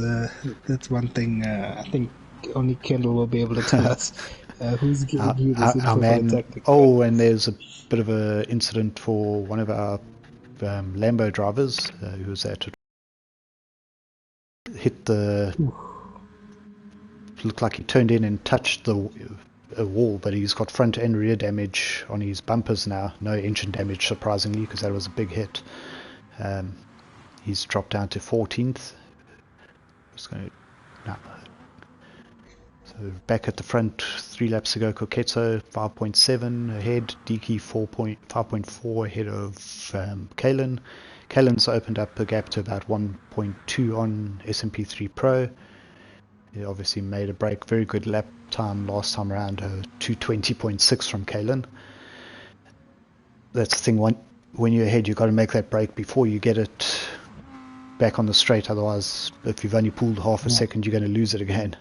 one thing. I think only Kendall will be able to tell us who's giving you this info for the tactic. Oh, and there's a bit of an incident for one of our Lambo drivers who was there to hit the. Looked like he turned in and touched a wall, but he's got front and rear damage on his bumpers now. No engine damage, surprisingly, because that was a big hit. He's dropped down to 14th. So back at the front, 3 laps ago, Koketso 5.7 ahead, Diki 5.4 ahead of Kalen. Kalen's opened up a gap to about 1.2 on SMP3 Pro. He obviously made a break, very good lap time last time around, 220.6 from Kalen. That's the thing, when you're ahead, you've got to make that break before you get it back on the straight. Otherwise, if you've only pulled half a second, you're going to lose it again.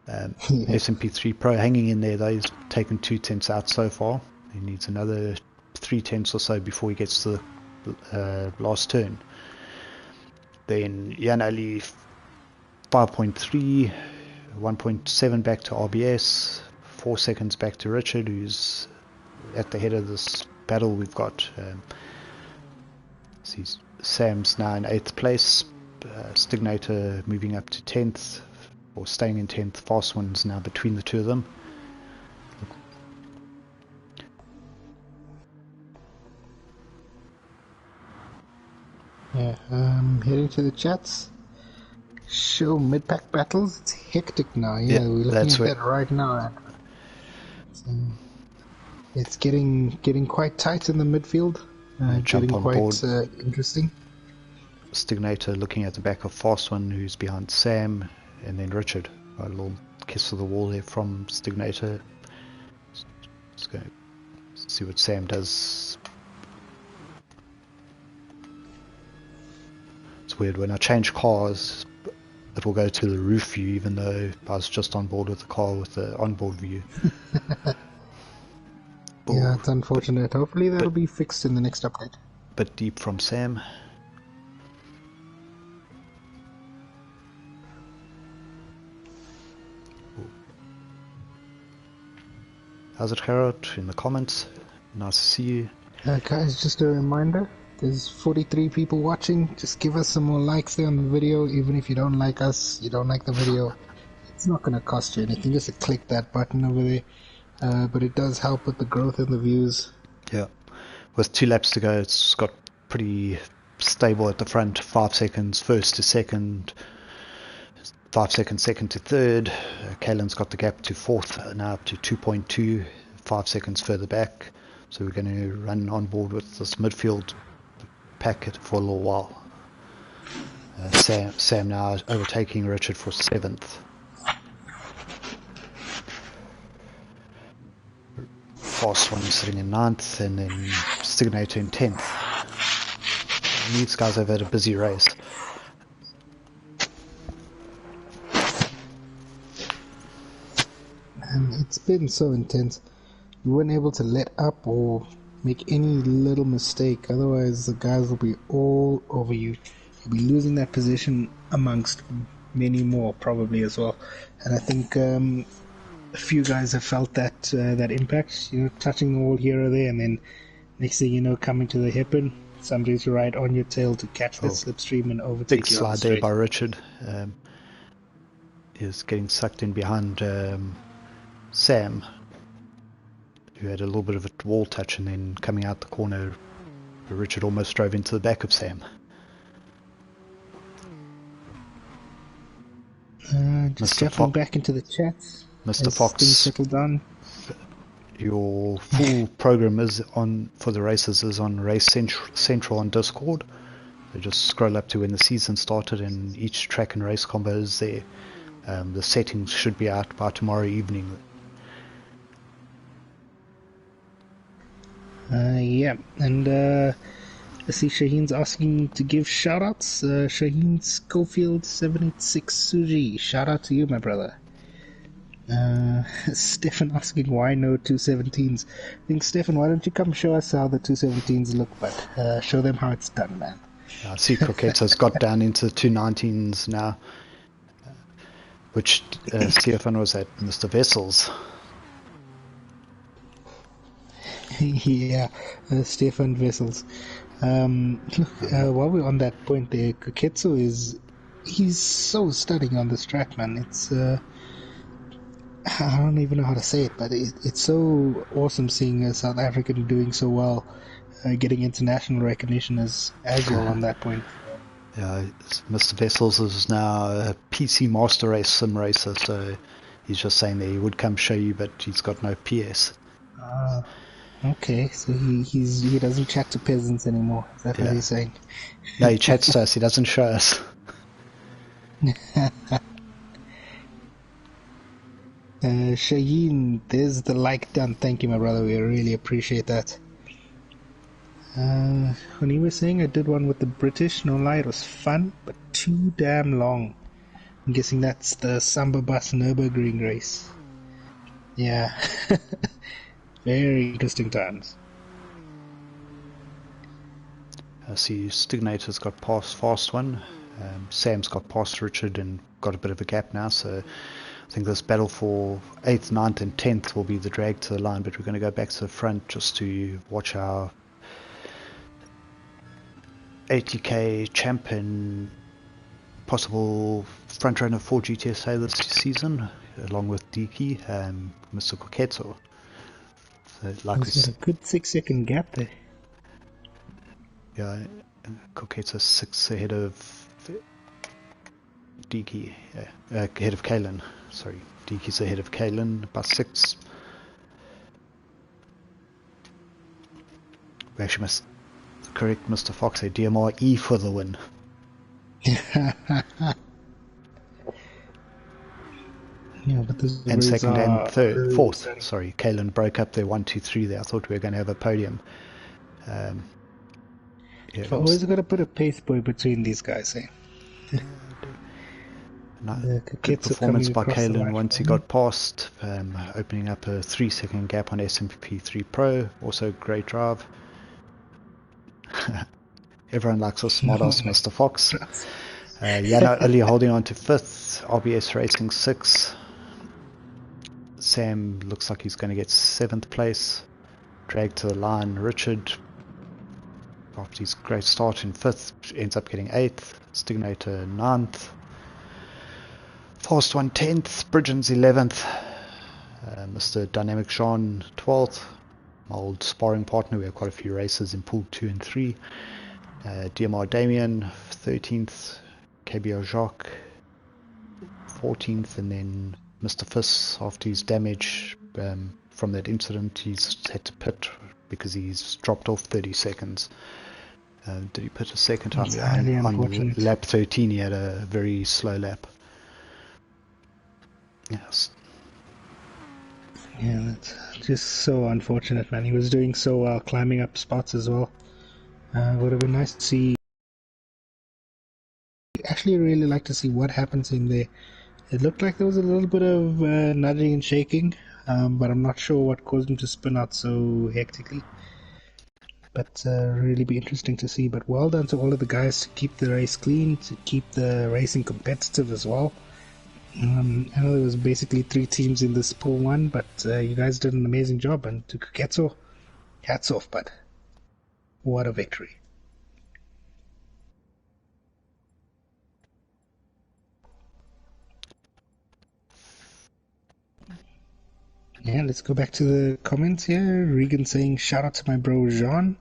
SMP3 Pro hanging in there, though. He's taken 2 tenths out so far. He needs another 3 tenths or so before he gets to the last turn. Then Jan Ali 5.3, 1.7 back to RBS, 4 seconds back to Richard, who's at the head of this battle. We've got Sam's now in 8th place, Stignator moving up to 10th, or staying in 10th. Fast one's now between the two of them. Yeah, heading to the chats. Show mid-pack battles. It's hectic now. Yeah, we're looking at that right now. It's getting quite tight in the midfield. Getting quite interesting. Stignator looking at the back of Fast One, who's behind Sam, and then Richard. A little kiss of the wall there from Stignator. Let's go see what Sam does. It's weird, when I change cars, it will go to the roof view, even though I was just on board with the car with the onboard view. Yeah, it's unfortunate. Hopefully that'll be fixed in the next update. Bit deep from Sam. How's it, Harold? In the comments. Nice to see you. Guys, just a reminder, there's 43 people watching. Just give us some more likes there on the video. Even if you don't like us, you don't like the video, it's not going to cost you anything. Just click that button over there. But it does help with the growth in the views. Yeah. With 2 laps to go, it's got pretty stable at the front. 5 seconds first to second. 5 seconds second to third. Kalen's got the gap to 4th, now up to 2.2, 5 seconds further back. So we're going to run on board with this midfield packet for a little while. Sam now overtaking Richard for 7th. Fast One sitting in 9th, and then Stignator in 10th. These guys have had a busy race. And it's been so intense. You weren't able to let up or make any little mistake, otherwise the guys will be all over you. He'll be losing that position amongst many more probably as well. And I think a few guys have felt that impact, touching the wall here or there, and then next thing you know, coming to the hairpin, somebody's right on your tail to catch that slipstream and overtake big you on the slide there straight. by Richard. Is getting sucked in behind Sam, who had a little bit of a wall touch, and then coming out the corner, Richard almost drove into the back of Sam. Just jumping back into the chat. Mr. Fox, things settle down. Your full program is on for the races is on Race Central on Discord. So just scroll up to when the season started, and each track and race combo is there. The settings should be out by tomorrow evening. Yeah, and I see Shaheen's asking to give shout-outs. Shaheen Schofield 786 Suji, shout out to you, my brother. Stefan asking why no 217s. I think, Stefan, why don't you come show us how the 217s look, but show them how it's done, man. I see Croqueta's got down into 219s now, which Stefan was at Mr. Vessels. Yeah, Stefan Vessels. Look, while we're on that point there, Koketsu he's so stunning on this track, man. It's I don't even know how to say it, but it's so awesome seeing a South African doing so well, getting international recognition as well on that point. Yeah, Mr. Vessels is now a PC Master Race sim racer, so he's just saying that he would come show you, but he's got no PS. Okay, so he doesn't chat to peasants anymore. Is that what he's saying? No, he chats to us. He doesn't show us. Shaheen, there's the like done. Thank you, my brother. We really appreciate that. When you were saying I did one with the British, no lie, it was fun, but too damn long. I'm guessing that's the Samba Bus Nürburgring race. Yeah. Very interesting times. I see Stignator's got past Fast One. Sam's got past Richard and got a bit of a gap now, so I think this battle for 8th, 9th and 10th will be the drag to the line, but we're going to go back to the front just to watch our 80k champ and possible front runner for GTSSA this season, along with Diki, Mr. Koketsu. So, like He's got a good 6-second gap there. Yeah, Koketsu's 6 ahead of Diki, ahead of Kalen. Sorry, Diki's ahead of Kalen, about 6. We actually must correct Mr. Fox, a DMR E for the win. Yeah, but this and second and fourth. Sorry, Kalen broke up their 1, 2, 3 there. I thought we were going to have a podium. Yeah, always got to put a pace boy between these guys, eh? Good performance by Kalen once he got past, opening up a 3-second gap on SMP3 Pro. Also great drive. Everyone likes a smart ass Mr. Fox. Yana Ali holding on to 5th, RBS Racing 6. Sam looks like he's going to get 7th place. Drag to the line. Richard, after his great start in 5th, ends up getting 8th. Stignator 9th. Fast One 10th. Bridgens 11th. Mr. Dynamic Jean 12th. My old sparring partner. We have quite a few races in pool 2 and 3. DMR Damien 13th. KBO Jacques 14th, and then Mr. Fiss, after his damage from that incident, he's had to pit because he's dropped off 30 seconds. Did he pit a second time? On lap 13 he had a very slow lap. Yes. Yeah, that's just so unfortunate, man. He was doing so well, climbing up spots as well. Would have been nice to see. Actually really like to see what happens in there. It looked like there was a little bit of nudging and shaking, but I'm not sure what caused him to spin out so hectically. but really be interesting to see. But well done to all of the guys to keep the race clean, to keep the racing competitive as well. I know there was basically 3 teams in this pool 1, but you guys did an amazing job, and to Kuketso, hats off, bud. What a victory. Yeah, let's go back to the comments here. Regan saying, shout out to my bro Jean.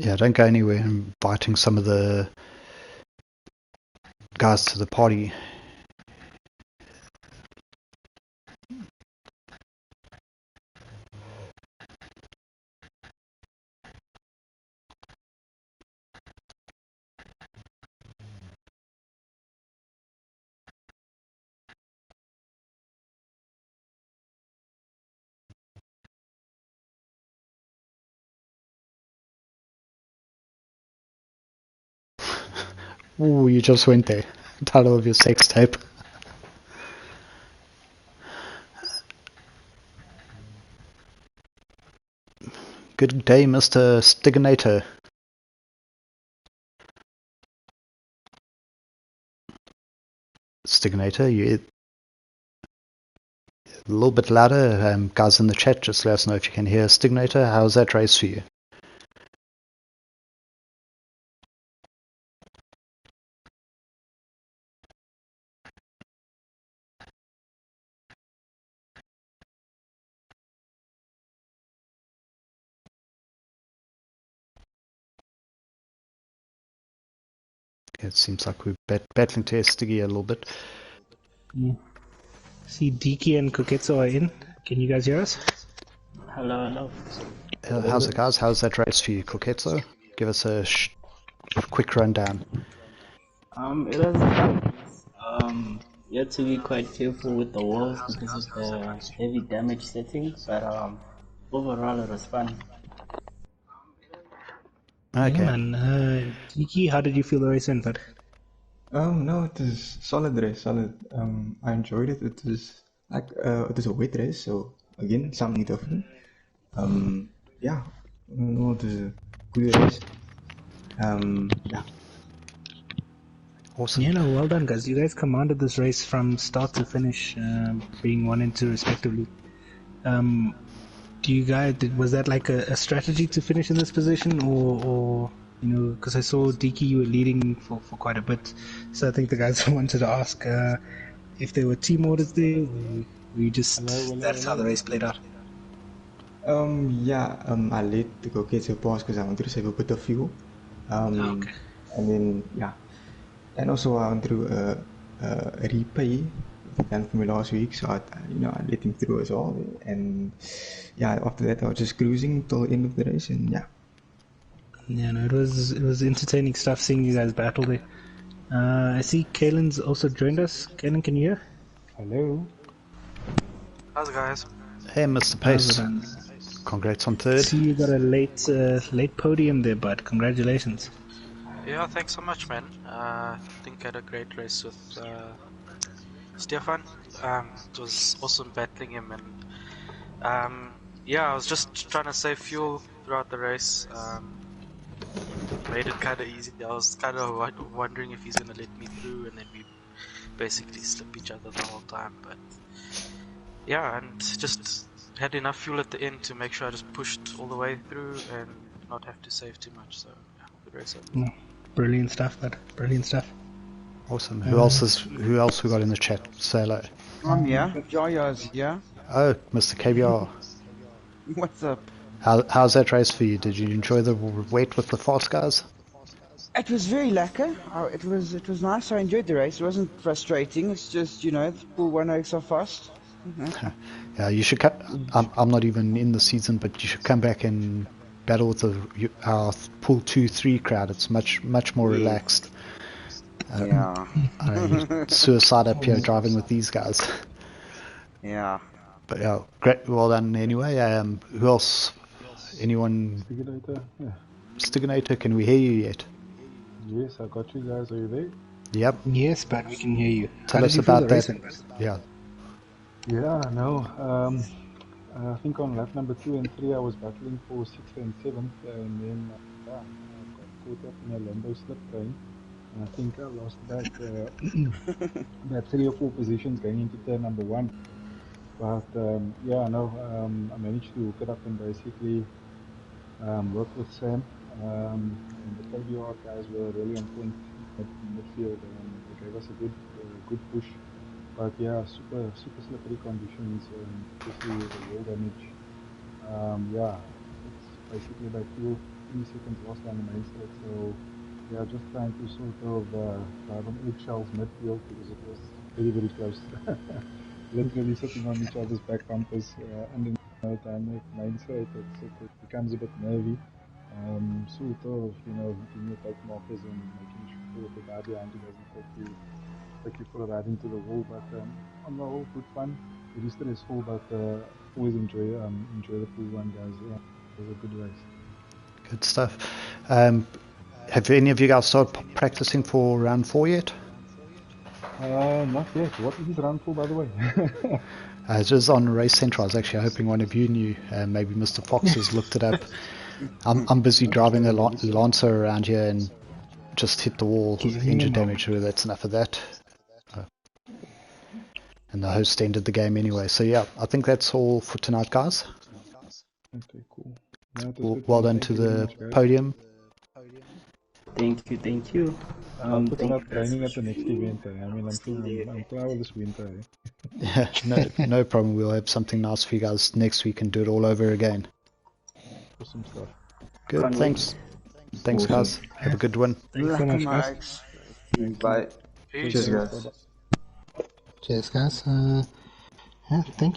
Yeah, don't go anywhere. Inviting some of the guys to the party. Ooh, you just went there. Title of your sex tape. Good day, Mr. Stiginator. Stiginator, you a little bit louder. Guys in the chat, just let us know if you can hear Stiginator. How's that race for you? It seems like we're battling to Stiggy a little bit. See, Diki and Kuketso are in. Can you guys hear us? Hello. How's it, guys? How's that race for you, Koketso? Give us a quick rundown. It was fun. You had to be quite careful with the walls because of the heavy damage setting, but overall it was fun. Okay. Yeah, man. Diki, how did you feel the race went, bud? No, it was solid race, solid. I enjoyed it. It was like it was a wet race, so again something different. Yeah, no, it was a good race. Yeah. Awesome. Yeah, no, well done, guys. You guys commanded this race from start to finish, being 1 and 2 respectively. Do you guys, was that like a strategy to finish in this position, or you know, because I saw Diki, you were leading for quite a bit, so I think the guys wanted to ask if there were team orders there, or we just, that's how the race played out. Yeah. I let the go get the pass because I wanted to save a bit of fuel. Okay. And then yeah, and also I went through a repay done for me last week, so I let him through as well. And yeah, after that I was just cruising till the end of the race, and yeah. Yeah, no, it was entertaining stuff seeing you guys battle there. I see Kalen's also joined us. Kalen, can you hear? Hello. How's it, guys? Hey, Mr. Pace. Congrats on third. See, you got a late podium there, bud. Congratulations. Yeah, thanks so much, man. I think I had a great race with Stefan. It was awesome battling him, and yeah, I was just trying to save fuel throughout the race. Made it kind of easy. I was kind of wondering if he's gonna let me through, and then we basically slip each other the whole time. But yeah, and just had enough fuel at the end to make sure I just pushed all the way through and not have to save too much. So yeah, good race. Brilliant stuff, bud. Brilliant stuff. Awesome. Who else we got in the chat? Say hello. I'm here. Jaya's here. Oh, Mr. KBR. What's up? How's that race for you? Did you enjoy the wait with the fast guys? It was very lekker. It was nice. I enjoyed the race. It wasn't frustrating. It's just, the pool 1 so fast. Yeah, you should. I'm not even in the season, but you should come back and battle with our pool 2-3 crowd. It's much more Yes. relaxed. Yeah. Suicide up here driving with these guys. Yeah. But yeah, great. Well done anyway. Who else? Anyone? Stiginator, yeah. Stiginator, can we hear you yet? Yes, I got you guys. Are you there? Yep. Yes, but we can hear you. Tell How us did you feel about the that. racing, bud? Yeah. Yeah, no. I think on lap number 2 and 3, I was battling for 6th and 7th, and then I got caught up in a Lambo slip train. And I think I lost about about 3 or 4 positions going into turn number 1. But yeah, no, I managed to hook it up and basically work with Sam. And the KBR guys were really on point in midfield. They gave us a good push. But yeah, super slippery conditions, especially the wall damage. Yeah, it's basically about 20 seconds lost on the main straight. So yeah, just trying to sort of drive on eggshells midfield because it was very close. Literally sitting on each other's back bumpers under time main straight. It becomes a bit nervy. Sort of, doing your back markers and making sure the guy behind you doesn't take you for a ride into the wall. But on the whole, good fun. Very stressful, but always enjoy the pool one, guys. Yeah, it was a good race. Good stuff. Have any of you guys started practicing for round 4 yet? Not yet. What is this round for, by the way? It was on Race Central. I was actually hoping one of you knew. Maybe Mr. Fox has looked it up. I'm busy driving a Lancer around here and just hit the wall, engine damage. That's enough of that. And the host ended the game anyway. So yeah, I think that's all for tonight, guys. Okay, cool. No, Well done to the podium. Thank you. I'll put Thank enough you guys training for at the next event. I mean, I'm still there. clear this winter. Yeah, no problem. We'll have something nice for you guys next week and do it all over again. Awesome stuff. Good, Can't thanks. wait. Thanks, Awesome. guys. Have a good one. Thanks so much, guys. Max. Thank Bye. you. Peace. Cheers, guys. Bye-bye. Cheers, guys. Yeah, thank you.